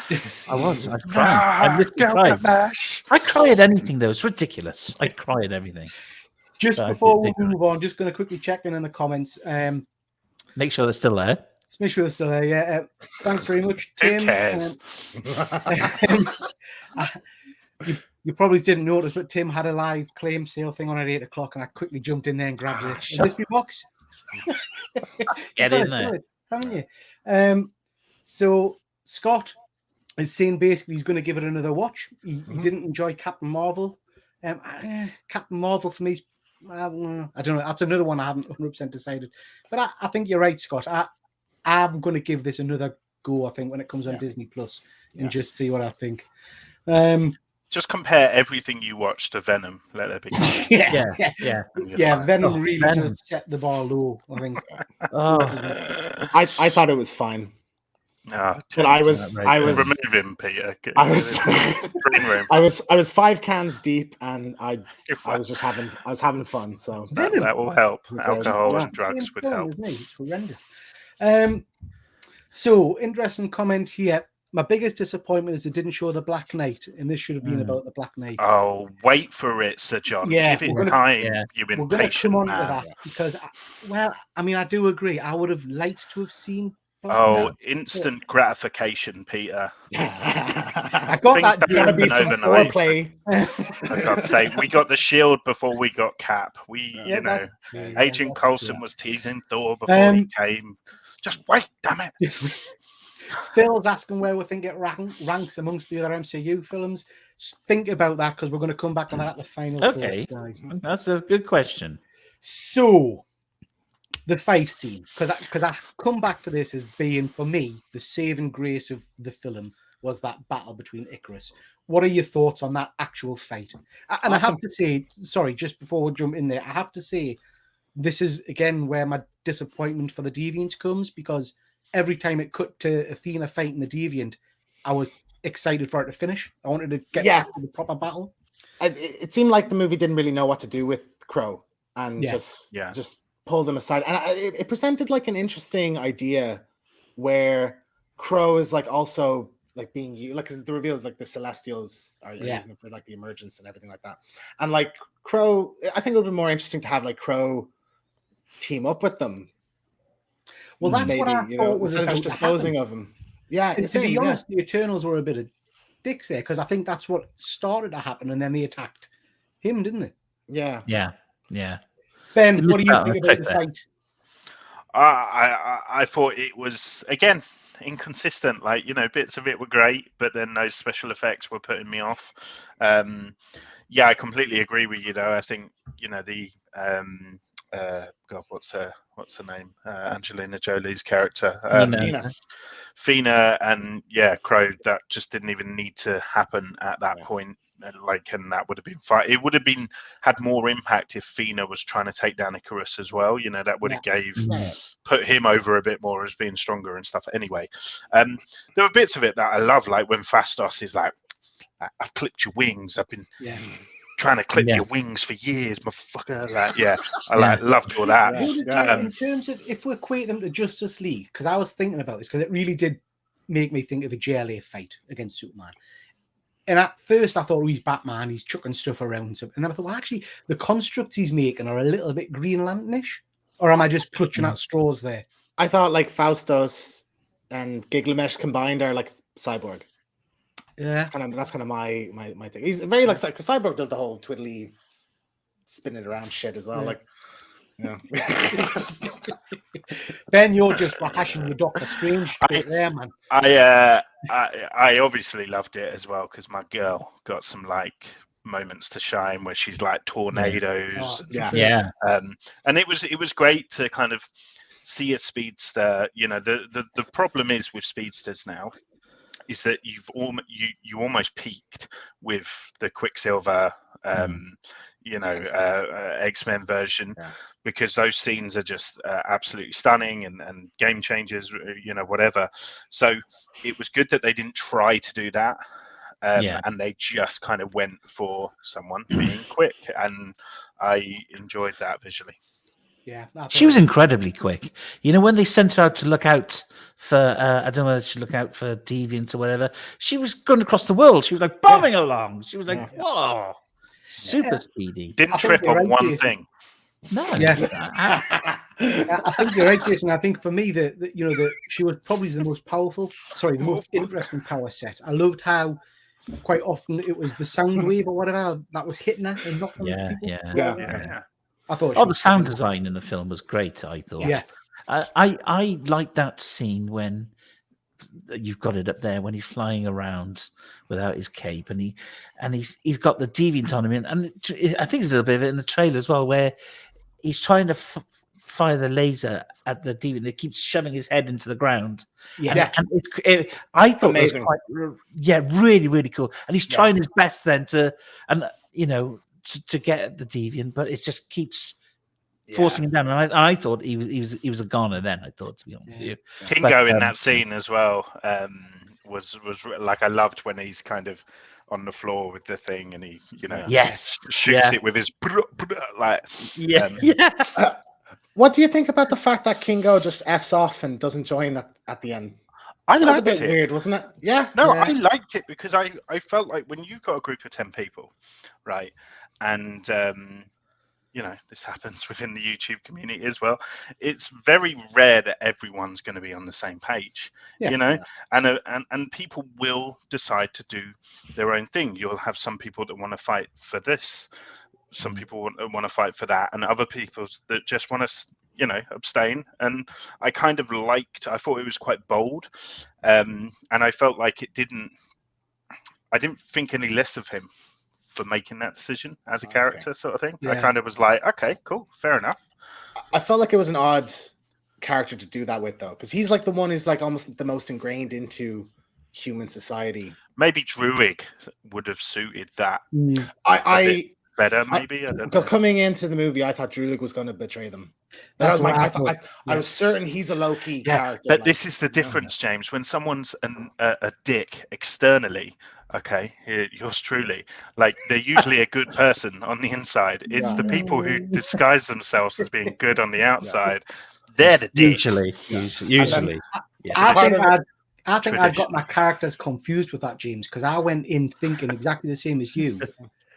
I was. I cried. I literally cried. I cry at anything, though. It's ridiculous. I cry at everything. Just before we move on, just going to quickly check in the comments. Make sure they're still there. Let's make sure they're still there. Yeah. Thanks very much, Who Tim. cares? You probably didn't notice, but Tim had a live claim sale thing on at 8 o'clock, and I quickly jumped in there and grabbed a mystery box. Get in there, haven't you? So Scott is saying basically he's going to give it another watch. He didn't enjoy Captain Marvel. Captain Marvel for me, I don't know. That's another one I haven't 100% decided. But I think you're right, Scott. I'm going to give this another go, I think, when it comes on Disney Plus, and just see what I think. Just compare everything you watched to Venom. Let it be. Venom really does set the bar low, I think. I thought it was fine. No, but I was remove him, Peter. I was 5 cans deep, and I was having fun. So that will help. Alcohol and drugs would help. It's horrendous. So interesting comment here. My biggest disappointment is it didn't show the Black Knight, and this should have been about the Black Knight. Oh, wait for it, Sir John. Yeah, give it time. You've been we're going to come on to man. that because, I do agree. I would have liked to have seen. Black Knight. Instant gratification, Peter. I got Things that. Gotta be some foreplay. For God's sake, we got the Shield before we got Cap. Agent Coulson was teasing Thor before he came. Just wait, damn it. Phil's asking where we think it ranks amongst the other MCU films. Think about that because we're going to come back on that at the final. Okay, thoughts, guys. That's a good question. So, the fight scene, because I come back to this as being, for me, the saving grace of the film was that battle between Icarus. What are your thoughts on that actual fight? And I have to say, sorry, just before we jump in there, I have to say, this is, again, where my disappointment for the Deviant comes, because every time it cut to Athena fighting the Deviant, I was excited for it to finish. I wanted to get back to the proper battle. It seemed like the movie didn't really know what to do with Crow, and just pulled him aside. And it presented like an interesting idea where Crow is like also like being used, like, because the reveals like the Celestials are using it for like the emergence and everything like that. And like Crow, I think it would be more interesting to have like Crow team up with them. Well, that's what I thought was just disposing of him. Yeah, and to be honest, the Eternals were a bit of dicks there because I think that's what started to happen, and then they attacked him, didn't they? Yeah. Ben, what do you think about the fight? I thought it was, again, inconsistent. Like, bits of it were great, but then those special effects were putting me off. I completely agree with you, though. I think, the what's her name? Angelina Jolie's character. Fina and Crow, that just didn't even need to happen at that point. And that would have been fine. It would have had more impact if Fina was trying to take down Icarus as well. That would have put him over a bit more as being stronger and stuff. Anyway, there were bits of it that I love, like when Phastos is like, "I've clipped your wings. I've been trying to clip your wings for years, motherfucker." I loved all that. In terms of, if we equate them to Justice League, because I was thinking about this, because it really did make me think of a JLA fight against Superman. And at first I thought, he's Batman, he's chucking stuff around. And then I thought, well, actually, the constructs he's making are a little bit Green Lantern-ish. Or am I just clutching at straws there? I thought like Phastos and Gilgamesh combined are like Cyborg. Yeah, that's kind of my thing. He's very like Cyborg does the whole twiddly, spinning around shit as well. Ben, you're just rehashing your Doctor Strange bit there, man. I obviously loved it as well because my girl got some like moments to shine where she's like tornadoes. And it was great to kind of see a speedster. The problem is with speedsters now is that you almost peaked with the Quicksilver X-Men version, because those scenes are just absolutely stunning and game changers, whatever. So it was good that they didn't try to do that. And they just kind of went for someone being quick, and I enjoyed that visually. Yeah, she was incredibly quick. When they sent her out to look out for, I don't know whether she look out for deviants or whatever, she was going across the world. She was like bombing along. She was like, whoa, super speedy. Didn't trip on one thing. No. I think you're right, Jason. I think for me, that she was probably the most the most interesting power set. I loved how quite often it was the sound wave or whatever that was hitting her and knocking people. Yeah. I thought. Oh, the sound design in the film was great. I thought. Yeah. I like that scene when you've got it up there when he's flying around without his cape and he's got the deviant on him, and I think there's a little bit of it in the trailer as well where he's trying to fire the laser at the deviant. It keeps shoving his head into the ground. Yeah, and I thought amazing. it was really, really cool. And he's trying his best then to get at the deviant, but it just keeps forcing him down. And I thought he was a goner then. I thought, to be honest with you, Kingo in that scene as well was like, I loved when he's kind of on the floor with the thing and he shoots it with his like What do you think about the fact that Kingo just F's off and doesn't join at the end? I That was a liked bit it. weird, wasn't it? Yeah. No, I liked it because I felt like when you've got a group of 10 people, right, and this happens within the YouTube community as well. It's very rare that everyone's going to be on the same page, and people will decide to do their own thing. You'll have some people that want to fight for this, some people want to fight for that, and other people that just want to, abstain. And I kind of I thought it was quite bold, and I felt like I didn't think any less of him for making that decision as a character, sort of thing. I kind of was like, okay, cool, fair enough. I felt like it was an odd character to do that with, though, because he's like the one who's like almost the most ingrained into human society. Maybe Druig would have suited that better, maybe. I don't know. Coming into the movie, I thought Druig was going to betray them. That was I was certain he's a low-key character. But this is the difference, James. When someone's a dick externally, okay, yours truly, like they're usually a good person on the inside. It's the people who disguise themselves as being good on the outside. They're the dicks. Usually. I think I got my characters confused with that, James, because I went in thinking exactly the same as you.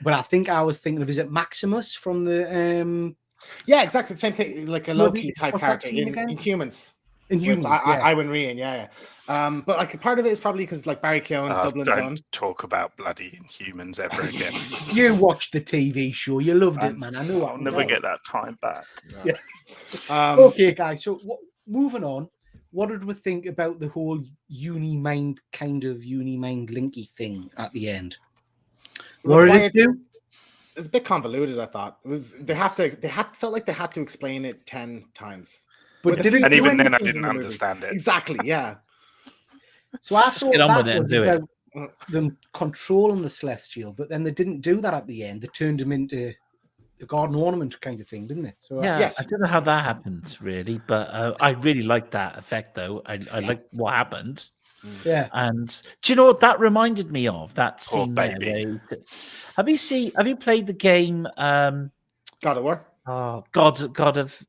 But I think I was thinking of, is it Maximus from the... Yeah, exactly the same thing, like a low-key type character in Humans. In Humans, Iwan Rheon, but like part of it is probably because like Barry Keoghan, Dublin's don't own. Talk about bloody Inhumans ever again. You watched the TV show, you loved it, man. I know. I'll never get that time back. Okay, guys. So moving on. What did we think about the whole uni-mind linky thing at the end? What did it do? It's a bit convoluted. I thought it was. Felt like they had to explain it 10 times. But and even then, I didn't understand it. Exactly. Yeah. So I thought that was about them controlling the Celestial, but then they didn't do that at the end. They turned him into a garden ornament kind of thing, didn't they? So I don't know how that happened really, but I really liked that effect though. I liked what happened. Yeah. And do you know what that reminded me of? That scene there. Have you played the game God of War? Oh, God of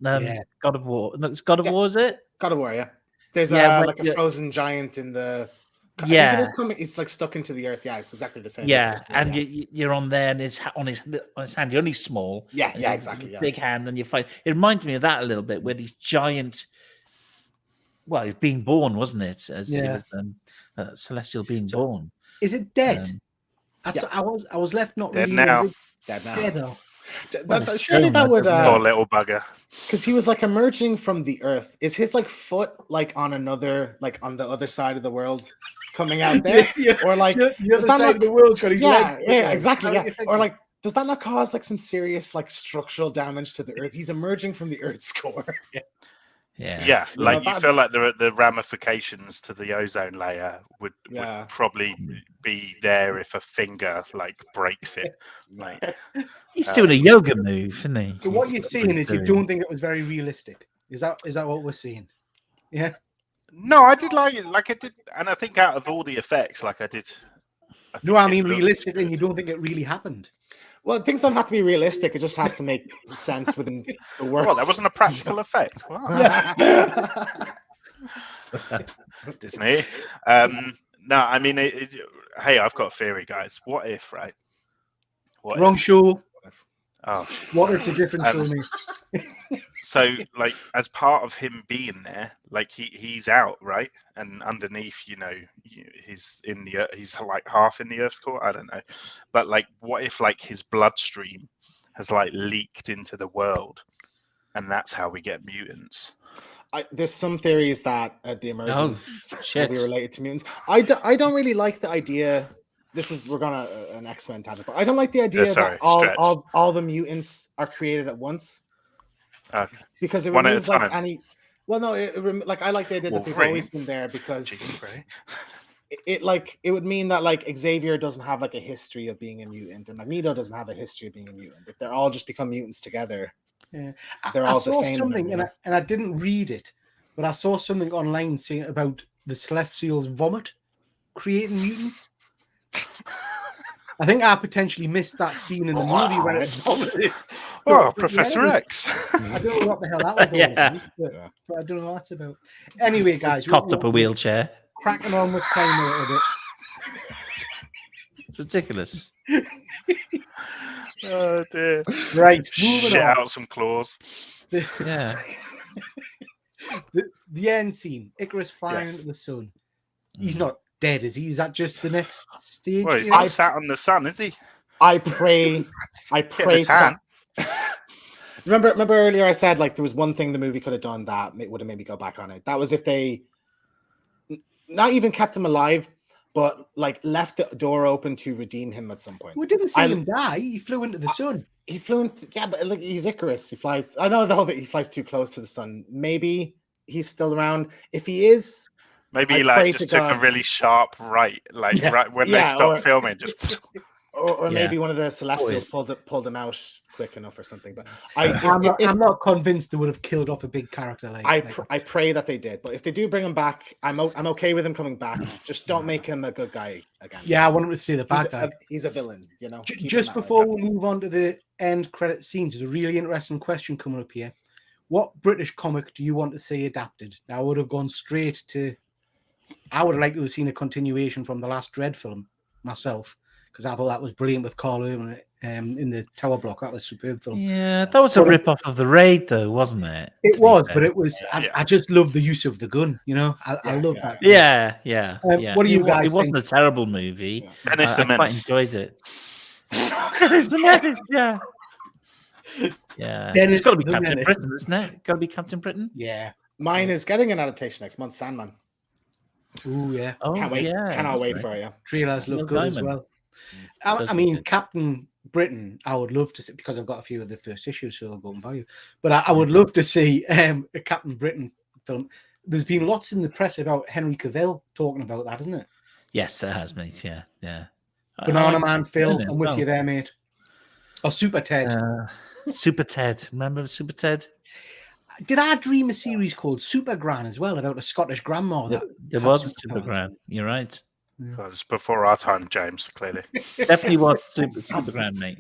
War. No, it's God of War, is it? God of War, yeah. There's like a frozen giant in the. I think it is coming. It's like stuck into the earth. Yeah, it's exactly the same. Yeah, and you're on there, and it's on his hand. You're only small. Yeah, exactly. Big hand, and you fight. It reminds me of that a little bit, where these giant. Well, he's being born, wasn't it? As it was Celestial being born. Is it dead? I was left not dead really now. Dead now. Dead now. Surely that would poor little bugger, because he was like emerging from the earth. Is his like foot like on another, like on the other side of the world coming out there? Or like the other side of the world's got his legs? Yeah, exactly. Yeah. Or like, does that not cause like some serious like structural damage to the earth? He's emerging from the earth's core. Yeah, like you feel like the ramifications to the ozone layer would probably be there if a finger like breaks it. Like he's doing a yoga move, isn't he? So what you're seeing is you don't think it was very realistic. Is that what we're seeing? Yeah. No, I did like I did, and I think out of all the effects, like I did. I mean realistically, and you don't think it really happened. Well, things don't have to be realistic. It just has to make sense within the world. Well, that wasn't a practical effect. Wow. Disney. No, I mean, hey, I've got a theory, guys. What if, right? Wrong show. Oh, what if the difference for me? So, like, as part of him being there, like he's out, right? And underneath, he's in the he's like half in the Earth's core. I don't know, but like, what if like his bloodstream has like leaked into the world, and that's how we get mutants? There's some theories that the emergence will shit. be related to mutants. I don't really like the idea. We're gonna an X-Men tangent, but I don't like the idea sorry, that all, stretch. all the mutants are created at once. Okay. Because it One at a removes like time. any. Well, no, like I like the idea that they've Wolverine. always been there because Jean it would mean that like Xavier doesn't have like a history of being a mutant, and Magneto doesn't have a history of being a mutant. If they're all just become mutants together, Yeah, they're I all the saw same. something, then, and I didn't read it, but I saw something online saying about the Celestials' vomit creating mutants. I think I potentially missed that scene in the movie when it vomited. Oh, Professor X. I don't know what the hell that was all Yeah. about, but I don't know what that's about. Anyway, guys, Cocked up a wheelchair. cracking on with time a little bit. It's ridiculous. Oh dear. Right, moving Shit on. out some claws. Yeah. The end scene. Icarus flying Yes. into the sun. He's not dead, is he? Is that just the next stage? Well, he's you know? not sat on the sun, is he? I pray Get to the tan. that. Remember earlier I said like there was one thing the movie could have done that would have made me go back on it. That was if they not even kept him alive, but like left the door open to redeem him at some point. We didn't see him die. He flew into the sun. He flew into, yeah, but like he's Icarus. He flies. I know the whole thing. He flies too close to the sun. Maybe he's still around. If he is, Maybe I he pray like to just took a God. really sharp right, like Yeah. right when they Yeah, stopped filming, just or Yeah. maybe one of the Celestials pulled him out quick enough or something. But I'm not convinced they would have killed off a big character like. I pray that they did. But if they do bring him back, I'm okay with him coming back. Just don't make him a good guy again. Yeah, I want him to stay the bad guy. He's a villain, you know. Keep him Just that way. before we move on to the end credit scenes, there's a really interesting question coming up here. What British comic do you want to see adapted? Now, I would have gone straight to. I would have liked to have seen a continuation from the last Dread film myself, because I thought that was brilliant with Carl Urban in the Tower Block. That was a superb film. Yeah, that was a But- rip-off of The Raid, though, wasn't it? It was, but it was. Yeah. I just love the use of the gun. You know, I love that. Yeah. What do you guys It wasn't think? a terrible movie. Yeah. Dennis the I quite Menace. enjoyed it. Dennis the Menace, yeah. Yeah. Dennis It's got to be the Captain Menace. Britain, isn't it? Got to be Captain Britain? Yeah. Mine is getting an adaptation next month. Sandman. Ooh, yeah. Oh, Can't wait. yeah. Cannot that's wait right. for it. Yeah. Trailers look Neil good as Gaiman. well. Does I look mean, good. Captain Britain, I would love to see, because I've got a few of the first issues, so I'll go and buy you. But I would love to see a Captain Britain film. There's been lots in the press about Henry Cavill talking about that, isn't it? Yes, there has, mate. Yeah, yeah. Banana Man, Phil, yeah, I'm with well. you there, mate. Or Super Ted. Super Ted. Remember Super Ted? Did I dream a series called Super Gran as well, about a Scottish grandma that There had was a superpowers? Super Grand. You're right. Well, it's before our time, James. Clearly, Definitely was Super Grand, mate.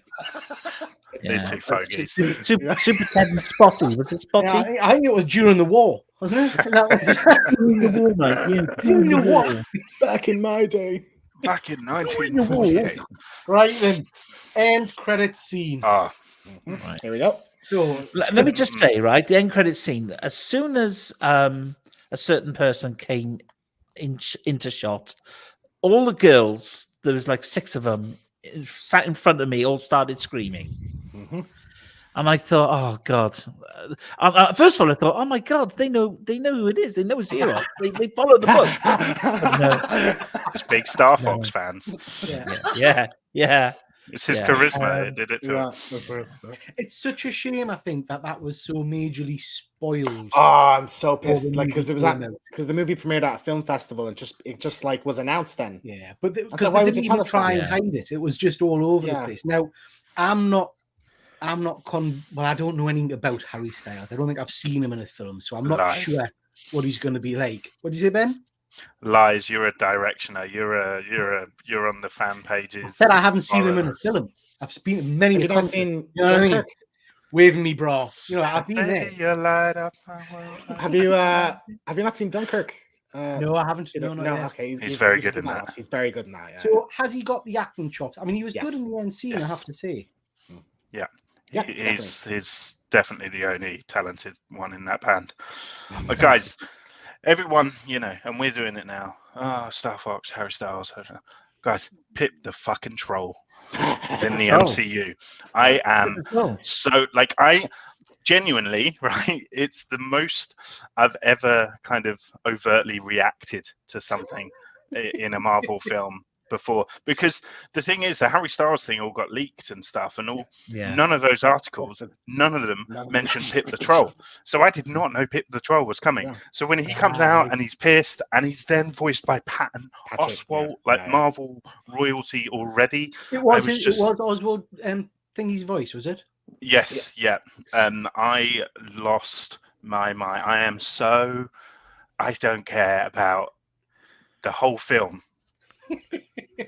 these two fogies. Super Ted and Spotty. Was it Spotty? Yeah, I think it was during the war, wasn't it? That was During the war, mate. Yeah, During the war. Back in my day. Back in war. 1948. Right then. End credit scene. Ah, Right. Here we go. So Let me just say, right, the end credit scene. As soon as a certain person came into shot, all the girls, there was like 6 of them, sat in front of me, all started screaming. Mhm. And I thought, oh God. First of all, I thought, oh my God, they know who it is. They know it's Eros. They follow the book. it's big Star Fox fans. Yeah. It's his Yeah. charisma. It did it to Yeah, him. of course. it's such a shame, I think, that was so majorly spoiled. Oh, I'm so pissed. the Like because movie came out. because the movie premiered at a film festival and it just like was announced then. Yeah, but like, because why they would you didn't tell even us try that? and hide it. It was just all over the Yeah. place. Now, I'm not well, I don't know anything about Harry Styles. I don't think I've seen him in a film, so I'm not Lies. sure what he's going to be like. What did you say, Ben? Lies. You're a directioner. You're on the fan pages. Said I haven't seen him in a forums. film. I've been many Have a you not concert. seen You know what I mean? Dunkirk? Waving me bra. You know, I've been there. Hey, you light up my world. Have you not seen Dunkirk? No, I haven't. You No, know, not no, yet. okay. He's very good in top that. notch. He's very good in that. Yeah. So has he got the acting chops? I mean, he was Yes. good in the end scene, I Yes. have to say. Yeah, His definitely the only talented one in that band. But guys, everyone, and we're doing it now. Oh, Star Fox, Harry Styles. Guys, Pip the fucking Troll is in the MCU. I am so, I genuinely, right? It's the most I've ever kind of overtly reacted to something in a Marvel film before, because the thing is, the Harry Styles thing all got leaked and stuff, and none of those articles, none of them mentioned Pip the Troll. So I did not know Pip the Troll was coming. So when he comes out and he's pissed, and he's then voiced by Patton Oswalt, Marvel royalty already. It was Oswald Thingy's voice, was it? Yes, yeah. I lost my mind. I don't care about the whole film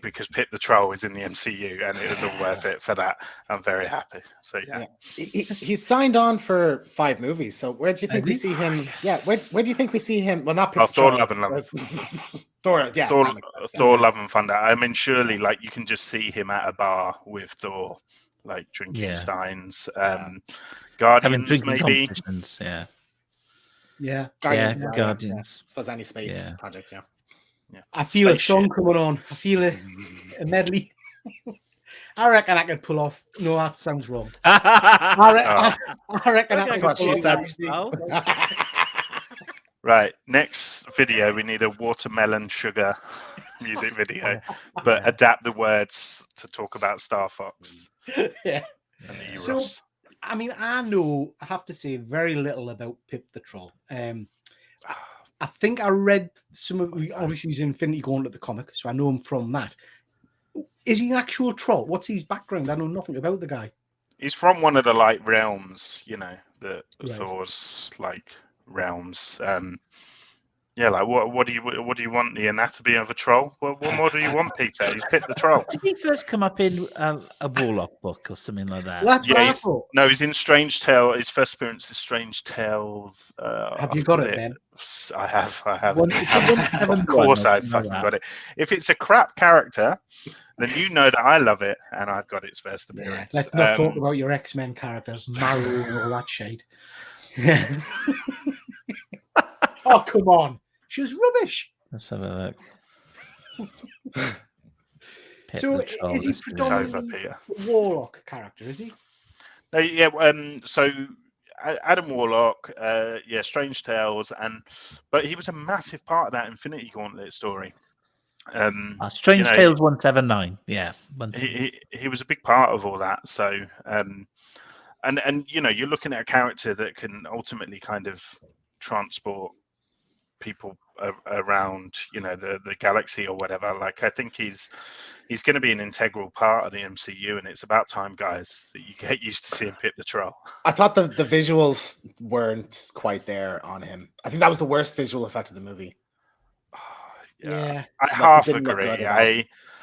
because Pip the Troll is in the MCU, and it was all worth it for that. I'm very happy. So yeah. He's signed on for 5 movies. So where do you think we see him? Yeah, where do you think we see him? Well, not Pip the Thor: Troll. Love and Thunder. Thor: Love and Thunder. I mean, surely, you can just see him at a bar with Thor, drinking steins. Guardians, maybe. Yeah. Guardians. Guardians. I suppose any space projects. Yeah. I feel a song coming on. I feel a medley. I reckon I could pull off. No, that sounds wrong. I reckon that's what she said. Right. Next video, we need a watermelon sugar music video, but adapt the words to talk about Star Fox. Yeah. And the So, Euros. I mean, I have to say very little about Pip the Troll. I think I read obviously he's Infinity Gauntlet, the comic, so I know him from that. Is he an actual troll? What's his background? I know nothing about the guy. He's from one of the realms, the Thor's realms. What do you want? The anatomy of a troll? What more do you want, Peter? He's Pip the Troll. Did he first come up in a Warlock book or something like that? Well, that's what I thought. No, he's in Strange Tale. His first appearance is Strange Tales. Have you got it, Ben? I have. Of course, I've fucking got it. If it's a crap character, then you know that I love it, and I've got its first appearance. Let's not talk about your X-Men characters, Marrow and all that shit. Oh, come on. She was rubbish. Let's have a look. So is he predominantly a Warlock character, is he? So Adam Warlock, Strange Tales, but he was a massive part of that Infinity Gauntlet story. Strange Tales 179, yeah. He was a big part of all that. So, and you're looking at a character that can ultimately kind of transport people around the galaxy or whatever. I think he's going to be an integral part of the MCU, and it's about time, guys, that you get used to seeing Pip the Troll. I thought the visuals weren't quite there on him. I think that was the worst visual effect of the movie. Yeah. I half agree.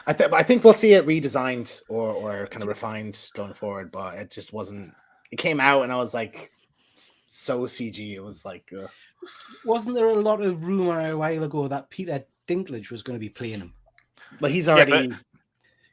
I think we'll see it redesigned or kind of refined going forward, but it just wasn't. It came out and I was like, so CG. It was like, wasn't there a lot of rumor a while ago that Peter Dinklage was going to be playing him? But he's already.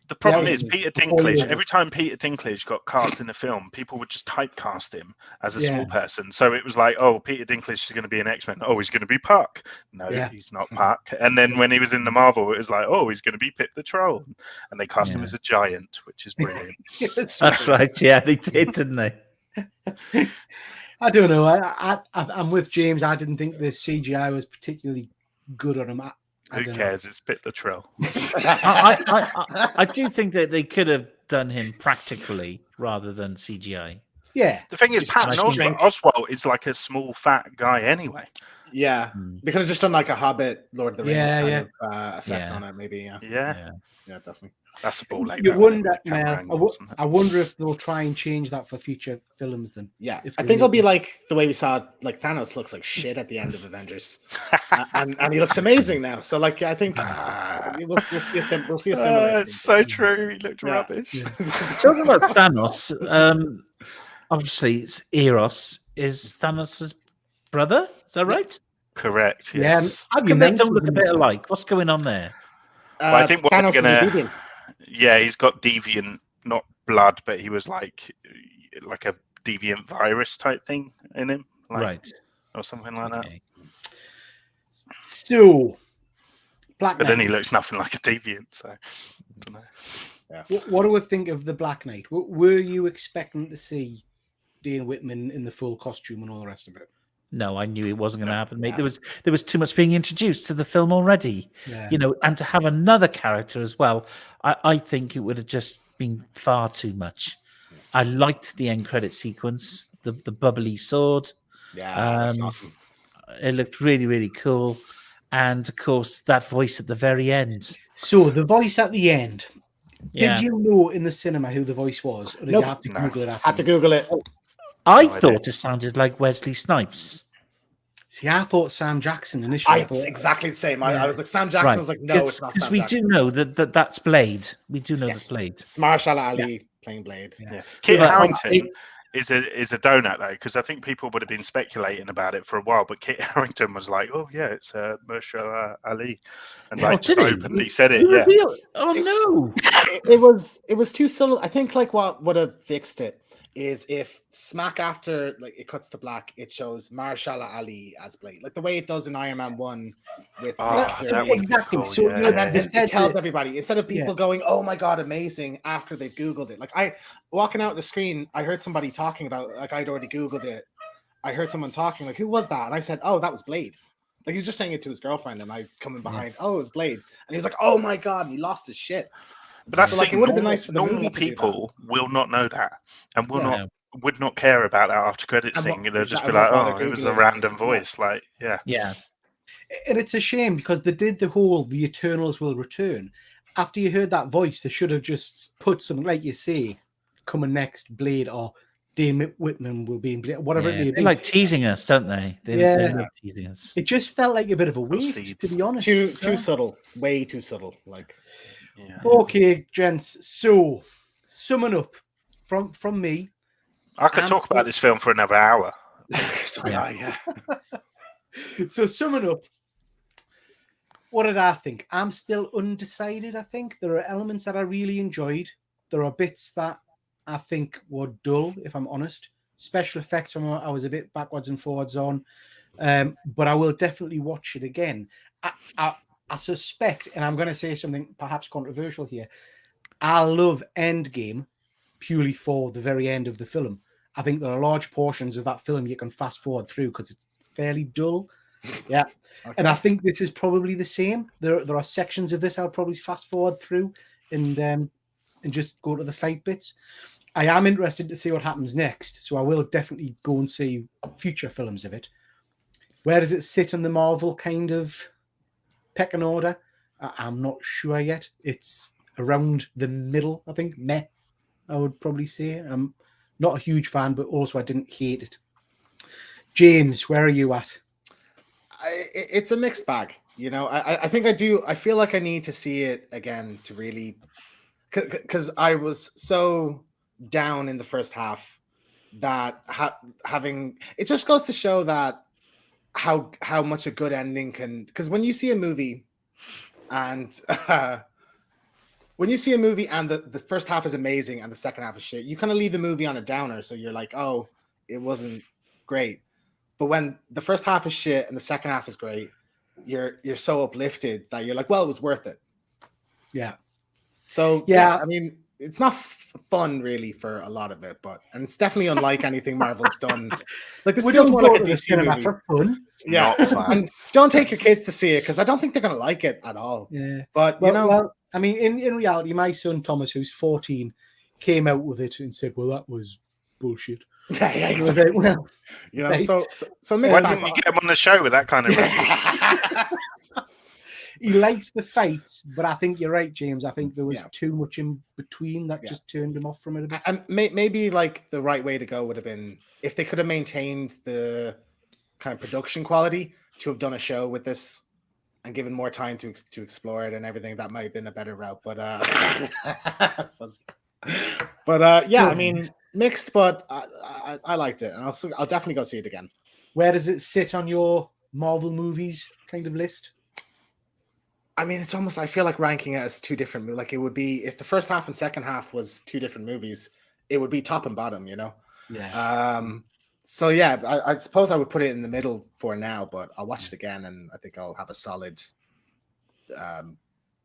The problem is Peter Dinklage. Every time Peter Dinklage got cast in a film, people would just typecast him as a small person. So it was like, oh, Peter Dinklage is going to be an X-Men. Oh, he's going to be Puck. No, he's not Puck. And then when he was in the Marvel, it was like, oh, he's going to be Pip the Troll. And they cast him as a giant, which is brilliant. That's right. Yeah, they did, didn't they? I don't know. I'm with James. I didn't think the CGI was particularly good on him. Who cares? It's Pip the Troll. I do think that they could have done him practically rather than CGI. Yeah. The thing is, Patton Oswalt is like a small, fat guy anyway. Yeah. They could have just done like a Hobbit, Lord of the Rings kind of effect on it, maybe. Yeah, definitely. That's a ball. You wonder, I wonder if they'll try and change that for future films. Then, I think it'll be like the way we saw. Like Thanos looks like shit at the end of Avengers, and he looks amazing now. So, I think we'll see a similar. It's so true. He looked rubbish. Yeah. Talking about Thanos, obviously, it's Eros is Thanos' brother. Is that right? Correct. Yes. How come they don't look a bit alike? What's going on there? I think what Thanos they're gonna. is a deviant. Yeah, he's got deviant, not blood, but he was like a deviant virus type thing in him, like, Right. or something like that. Okay. So, Black But then he Knight. looks nothing like a deviant, so I don't know. What do we think of the Black Knight? Were you expecting to see Dane Whitman in the full costume and all the rest of it? No, I knew it wasn't going to happen, mate. Yeah. There was too much being introduced to the film already, Yeah. you know, and to have another character as well, I think it would have just been far too much. I liked the end credit sequence, the bubbly sword. Yeah, that's awesome. It looked really, really cool. And of course, that voice at the very end. So the voice at the end. Yeah. Did you know in the cinema who the voice was, or did Nope. you have to No. Google it? Had to afterwards? Google it. I No thought idea. it sounded like Wesley Snipes. See, I thought Sam Jackson initially. I thought Exactly the same. Yeah. I was like, Sam Jackson. Right. I was like, no, it's not Because Sam we Jackson. do know that's Blade. We do know Yes. that's Blade. It's Mahershala Ali playing Blade. Yeah. Yeah. Kit But, Harington is a donut though, because I think people would have been speculating about it for a while, but Kit Harington was like, "Oh yeah, it's Mahershala Ali," and Oh, like just did he? openly said it. He Yeah, revealed- Oh no! It was too subtle. I think like what would have fixed it is if smack after like it cuts to black, it shows Mahershala Ali as Blade, like the way it does in Iron Man 1 with Oh, Nick that Fury. would be exactly. cool, So yeah. you know, And then they it said tells that- everybody instead of people Yeah. going, "Oh my god, amazing!" after they've Googled it. Like I walking out the screen, I heard somebody talking about like I'd already Googled it. I heard someone talking like, "Who was that?" And I said, "Oh, that was Blade." Like he was just saying it to his girlfriend, and I coming behind, "Oh, it was Blade," and he was like, "Oh my god!" And he lost his shit. but that's So, the like, thing. it would have been Normal, nice for the normal movie to do that. people will not know that, and will Yeah. not would not care about that after credits And thing. what- They'll just be and like, what "Oh, bother it was a Googling?" random voice." Like, yeah. Yeah. And it's a shame because they did the whole "the Eternals will return." After you heard that voice, they should have just put something like you say, coming next, Blade or Dane Whitman will be in Blade, whatever it Yeah. may They be. like teasing us, don't they? They Yeah. love teasing us. It just felt like a bit of a waste, seeds. to be honest. Too Yeah. subtle, way too subtle. Like Yeah. Okay, gents. So, summing up from me. I could I'm talk about this film for another hour. sorry, Yeah. So, summing up, what did I think? I'm still undecided. I think there are elements that I really enjoyed. There are bits that I think were dull, if I'm honest. Special effects, I was a bit backwards and forwards on, but I will definitely watch it again. I suspect, and I'm going to say something perhaps controversial here, I love Endgame purely for the very end of the film. I think there are large portions of that film you can fast forward through because it's fairly dull. Yeah. Okay. And I think this is probably the same. There are sections of this I'll probably fast forward through and just go to the fight bits. I am interested to see what happens next, so I will definitely go and see future films of it. Where does it sit on the Marvel kind of pecking order? I'm not sure yet. It's around the middle, I think. Meh, I would probably say. I'm not a huge fan, but also I didn't hate it. James, where are you at? It's a mixed bag, you know. I think I do. I feel like I need to see it again to really, because I was so down in the first half that having it just goes to show that how much a good ending can. Because when you see a movie, and the first half is amazing and the second half is shit, you kind of leave the movie on a downer. So you're like, oh, it wasn't great. But when the first half is shit and the second half is great, you're so uplifted that you're like, well, it was worth it. Yeah. So Yeah. I mean, it's not fun really for a lot of it, and it's definitely unlike anything Marvel's done. Like this feels more like a DC movie. for fun. It's Yeah, not fun. and don't take your kids to see it because I don't think they're gonna like it at all. Yeah. But Well, I mean, in reality, my son Thomas, who's 14, came out with it and said, "Well, that was bullshit." yeah, I was exactly. like, well, You know, right. so mixed Why bag. didn't you get him on the show with that kind of? he liked the fights, but I think you're right, James. I think there was Yeah. too much in between that Yeah. just turned him off from it a bit. And maybe like the right way to go would have been if they could have maintained the kind of production quality to have done a show with this and given more time to explore it and everything. That might have been a better route, but yeah, I mean mixed, but I liked it, and I'll definitely go see it again. Where does it sit on your Marvel movies kind of list? I mean, it's almost, I feel like ranking it as two different, like it would be, if the first half and second half was two different movies, it would be top and bottom, you know? Yeah. So yeah, I suppose I would put it in the middle for now, but I'll watch it again, and I think I'll have a solid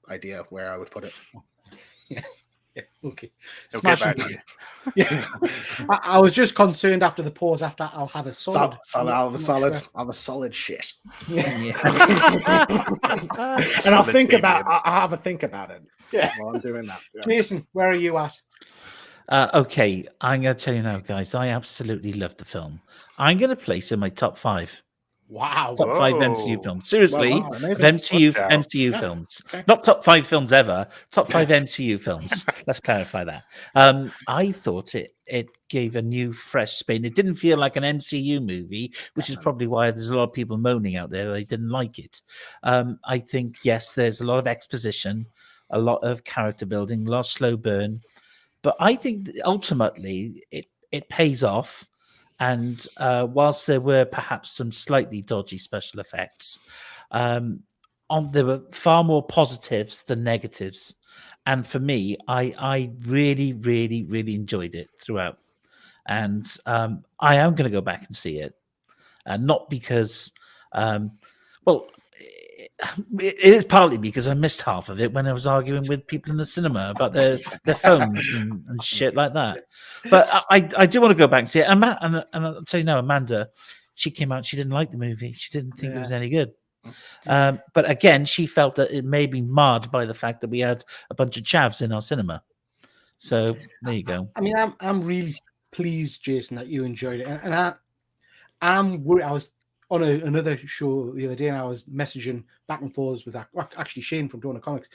idea of where I would put it. Yeah. Okay. He'll get Smashing. back to you. Yeah. I was just concerned after the pause. After I'll have a solid. I'll have a I'm not solid. sure. I'll have a solid shit. Yeah. And I'll Solid think about. deviant. I'll have a think about it. Yeah. While I'm doing that. Yeah. Jason, where are you at? Okay, I'm going to tell you now, guys. I absolutely love the film. I'm going to place it in my top 5. Wow. Top 5 Whoa. MCU films. Seriously, Wow, of amazing. MCU Watch out. MCU Yeah. films. Okay. Not top 5 films ever. Top 5 MCU films. Let's clarify that. I thought it gave a new, fresh spin. It didn't feel like an MCU movie, which is probably why there's a lot of people moaning out there they didn't like it. I think yes, there's a lot of exposition, a lot of character building, a lot of slow burn, but I think that ultimately it pays off. And whilst there were perhaps some slightly dodgy special effects, there were far more positives than negatives. And for me, I really, really, really enjoyed it throughout. And I am going to go back and see it. Not because, well, it is partly because I missed half of it when I was arguing with people in the cinema about their phones and shit like that. But I do want to go back and see it. And I'll tell you now, Amanda, she came out, she didn't like the movie. She didn't think it was any good. But again, she felt that it may be marred by the fact that we had a bunch of chavs in our cinema. So there you go. I mean, I'm really pleased, Jason, that you enjoyed it. And I'm worried. I was on another show the other day, and I was messaging back and forth with actually Shane from Donor Comics.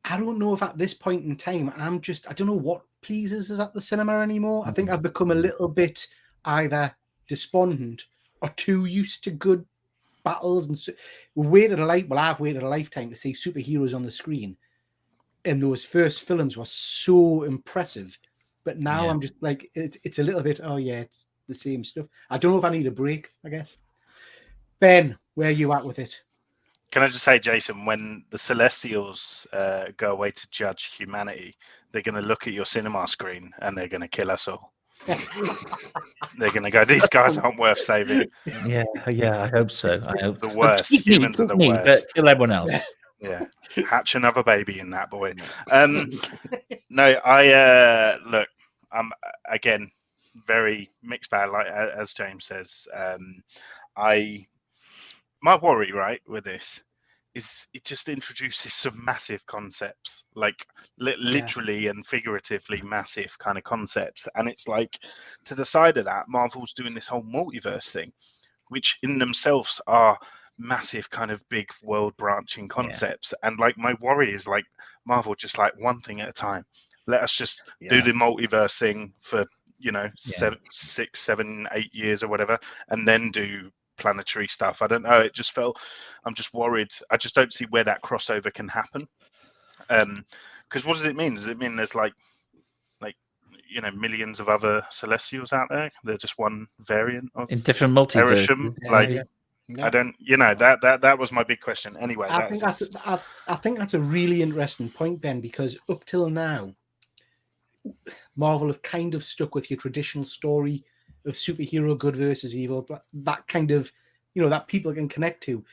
I don't know if at this point in time, I don't know what pleases us at the cinema anymore. I think I've become a little bit either despondent or too used to good battles. And I've waited a lifetime to see superheroes on the screen. And those first films were so impressive. But now I'm just like, it's a little bit, it's the same stuff. I don't know if I need a break, I guess. Ben, where are you at with it? Can I just say, Jason, when the Celestials go away to judge humanity, they're going to look at your cinema screen and they're going to kill us all. They're going to go, these guys aren't worth saving. Yeah, I hope so. I hope The worst. Keep me, Humans are the keep me, worst. but kill everyone else. Yeah. Hatch another baby in that boy. No, I look, I'm again very mixed bag, like as James says. My worry, right, with this is it just introduces some massive concepts, like literally and figuratively massive kind of concepts. And it's like, to the side of that, Marvel's doing this whole multiverse thing, which in themselves are massive kind of big world branching concepts. And like, my worry is like, Marvel just like one thing at a time. Let us just do the multiverse thing for, 6, 7, 8 years or whatever, and then do planetary stuff. I don't know. It just felt, I'm just worried. I just don't see where that crossover can happen. Because what does it mean? Does it mean there's like millions of other Celestials out there? They're just one variant of in different multiverses. I don't. That was my big question. Anyway, I think that's a really interesting point, Ben, because up till now, Marvel have kind of stuck with your traditional story of superhero good versus evil, but that kind of, that people can connect to.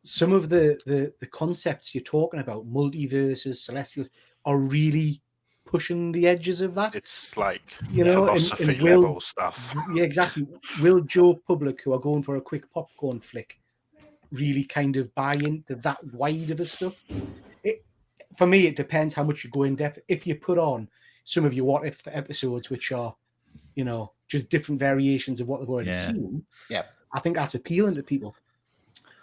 Some of the concepts you're talking about, multiverses, Celestials, are really pushing the edges of that. It's like philosophy and level stuff. Yeah, exactly. Will Joe Public, who are going for a quick popcorn flick, really kind of buy into that wide of a stuff? For me, it depends how much you go in depth. If you put on some of your what if episodes, which are, just different variations of what they've already seen, I think that's appealing to people.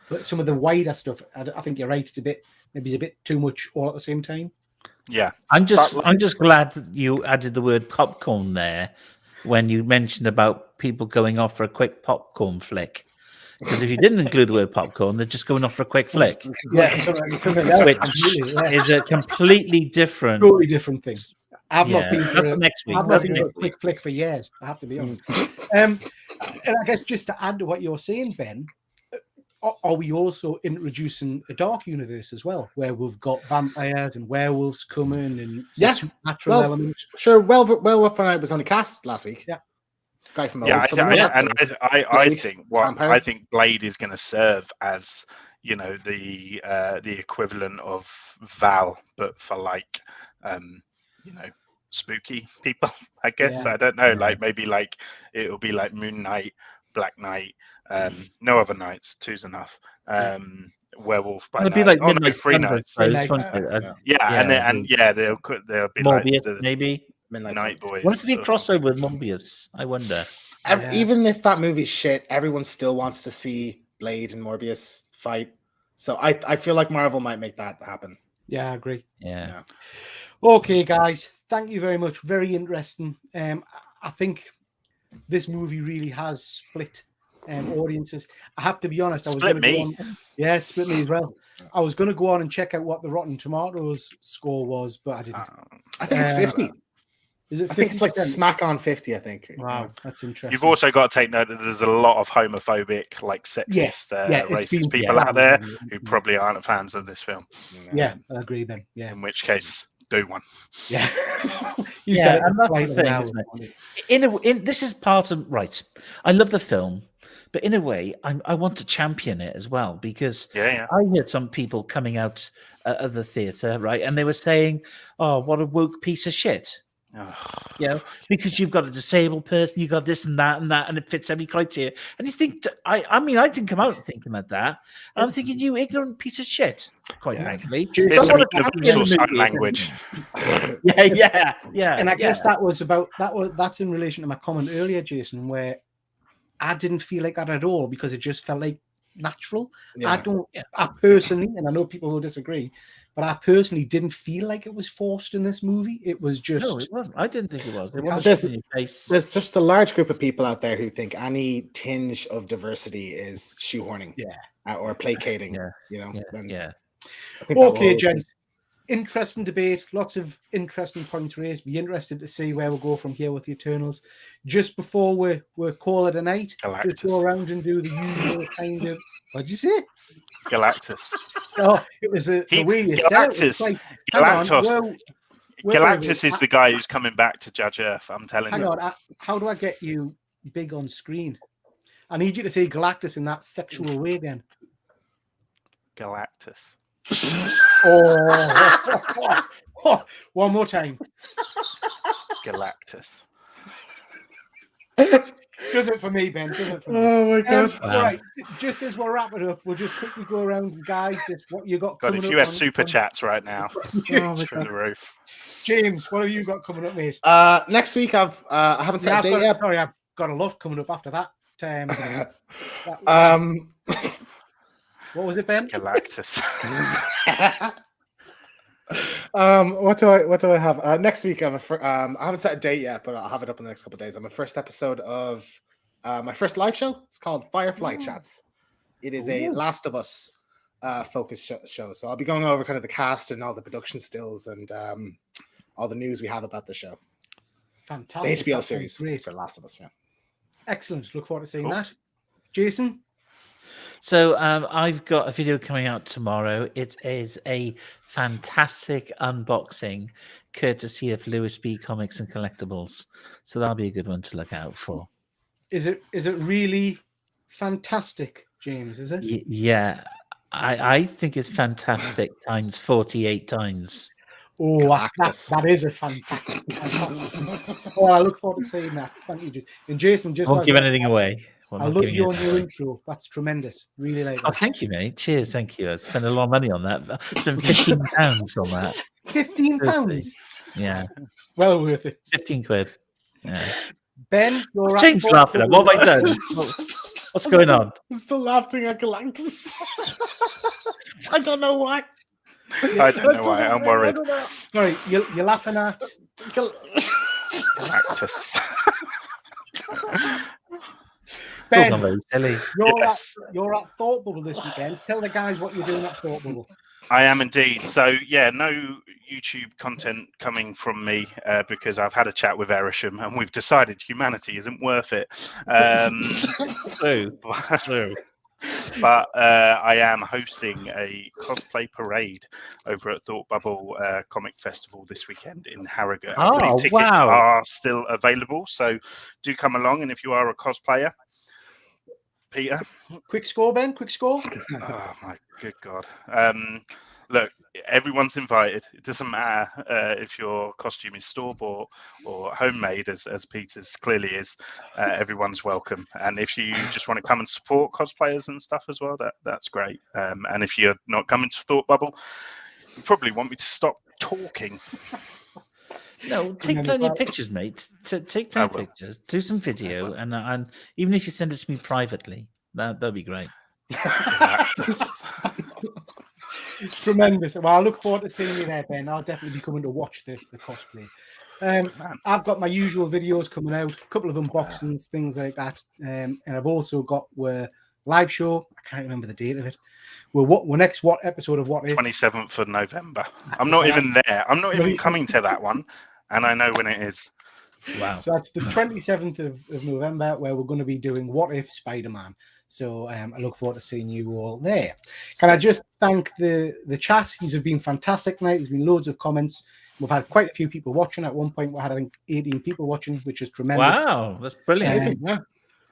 But some of the wider stuff, I think you're right. It's a bit too much all at the same time. Yeah, I'm just glad that you added the word popcorn there when you mentioned about people going off for a quick popcorn flick. Because if you didn't include the word popcorn, they're just going off for a quick flick. Yeah, something else, which is a completely different, totally different thing. I've not been for a quick flick for years, I have to be honest. And I guess just to add to what you're saying, Ben, are we also introducing a dark universe as well, where we've got vampires and werewolves coming and it's a supernatural element? Sure. Werewolf Night was only cast last week. Yeah. It's the guy from Yeah, Old, so we have to- I think vampires. I think Blade is going to serve as, you know, the equivalent of Val, but for like, you know, spooky people. I guess I don't know. Yeah. Like maybe like it'll be like Moon Knight, Black Knight, no other nights. Two's enough. Werewolf by It'd night. be like Oh, no, Midnight three Thunder, nights. those, Midnight, won't it? They'll be Morbius, like the maybe. Midnight Night Sun. Boys. What if they or crossover with Morbius? I wonder. Even if that movie's shit, everyone still wants to see Blade and Morbius fight. So I feel like Marvel might make that happen. Yeah, I agree. Yeah. Okay, guys, thank you very much. Very interesting. I think this movie really has split audiences. I have to be honest. I was Split going to me. go on. Yeah, it split me as well. I was going to go on and check out what the Rotten Tomatoes score was, but I didn't. I think it's 50. Is it 50%? I think it's like smack on 50, I think. Wow, that's interesting. You've also got to take note that there's a lot of homophobic, like sexist, it's racist been people out there slammed, who probably aren't fans of this film. Yeah, I agree then. Yeah. In which case, do one. Yeah. And that's the right thing, now. isn't it? This is part of right. I love the film, but in a way, I want to champion it as well because Yeah. I heard some people coming out of the theatre, right, and they were saying, "Oh, what a woke piece of shit." You know, because you've got a disabled person, you've got this and that, and it fits every criteria. And you think, I mean, I didn't come out thinking like that. And I'm thinking, you ignorant piece of shit, quite frankly. It's So I a want bit to of champion sort of the sign movie. language. Yeah. And I guess that was about that's in relation to my comment earlier, Jason, where I didn't feel like that at all because it just felt like natural. Yeah. I personally, and I know people will disagree, but I personally didn't feel like it was forced in this movie. It was just No, it wasn't. I didn't think it was. It There's- wasn't in your face. There's just a large group of people out there who think any tinge of diversity is shoehorning, or placating. You know. And Yeah. I think that will okay, always be- gents. Interesting debate, lots of interesting points raised. Be interested to see where we'll go from here with the Eternals. Just before we call it a night, Galactus. just go around and do the usual kind of. What'd you say? Galactus. Oh, it was the way you said it. It's Galactus. like, hang on, Galactus. wait, Galactus is the guy who's coming back to judge Earth. I'm telling Hang you. on, how do I get you big on screen? I need you to say Galactus in that sexual way again. Galactus. Oh, one more time. Galactus. Does it for me, Ben. Does it for me. Oh my god! All right, just as we're wrapping up, we'll just quickly go around, guys. Just what you got God, coming if up. you had on- super chats right now, Oh my through god! the roof. James, what have you got coming up, mate? Next week I haven't set a date yet. Sorry, I've got a lot coming up after that. What was it, Ben? Galactus. What do I have next week? I haven't set a date yet, but I'll have it up in the next couple of days. I'm a first episode of my first live show. It's called Firefly Chats. It is a Last of Us focused show. So I'll be going over kind of the cast and all the production stills and all the news we have about the show. Fantastic. The HBO That series sounds great. for Last of Us. Yeah. Excellent. Look forward to seeing that. Jason? So I've got a video coming out tomorrow. It is a fantastic unboxing, courtesy of Lewis B Comics and Collectibles. So that'll be a good one to look out for. Is it really fantastic, James? Is it? Yeah, I think it's fantastic times 48 times. Oh, that is a fantastic. Oh, I look forward to seeing that. Thank you, Jason. And Jason, just Won't give anything away. I love your new intro. That's tremendous. Really like that. Oh, thank you, mate. Cheers, thank you. I spent a lot of money on that. I spent £15 on that. £15? Yeah. Well worth it. 15 quid. Yeah. Ben, you're James laughing at what have I done? What's going on? I'm still laughing at Galactus. I don't know why. I don't know why. I'm worried. Sorry, you're laughing at Galactus. It's all Ben. gone very silly. You're at Thought Bubble this weekend. Tell the guys what you're doing at Thought Bubble. I am indeed. So, yeah, no YouTube content coming from me because I've had a chat with Erisham and we've decided humanity isn't worth it. True. True. but I am hosting a cosplay parade over at Thought Bubble Comic Festival this weekend in Harrogate. I believe tickets wow. are still available, so do come along. And if you are a cosplayer, Peter, Quick score, Ben. Quick score. oh my good God. Look, everyone's invited. It doesn't matter if your costume is store-bought or homemade, as Peter's clearly is. Everyone's welcome. And if you just want to come and support cosplayers and stuff as well, that's great. And if you're not coming to Thought Bubble, you probably want me to stop talking. No, take plenty of pictures, mate. Take plenty of pictures. Do some video, and even if you send it to me privately, that'd be great. Tremendous. Well, I look forward to seeing you there, Ben. I'll definitely be coming to watch the cosplay. I've got my usual videos coming out, a couple of unboxings, things like that. And I've also got live show. I can't remember the date of it. What episode of What If? 27th of November. I'm not even there. I'm not even coming to that one, and I know when it is. Wow. So that's the 27th of November, where we're going to be doing What If Spider-Man. So I look forward to seeing you all there. Can I just thank the chat? These have been fantastic tonight. There's been loads of comments. We've had quite a few people watching. At one point, we had, I think, 18 people watching, which is tremendous. Wow, that's brilliant.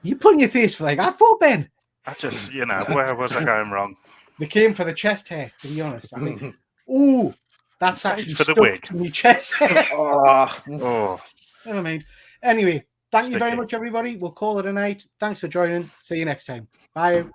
You're putting your face for like that for, Ben. I just, where was I going wrong? They came for the chest hair, to be honest. I think, ooh, that's actually for the stuck wig. to my chest hair. Oh. Never mind. Anyway, thank you very much, everybody. We'll call it a night. Thanks for joining. See you next time. Bye.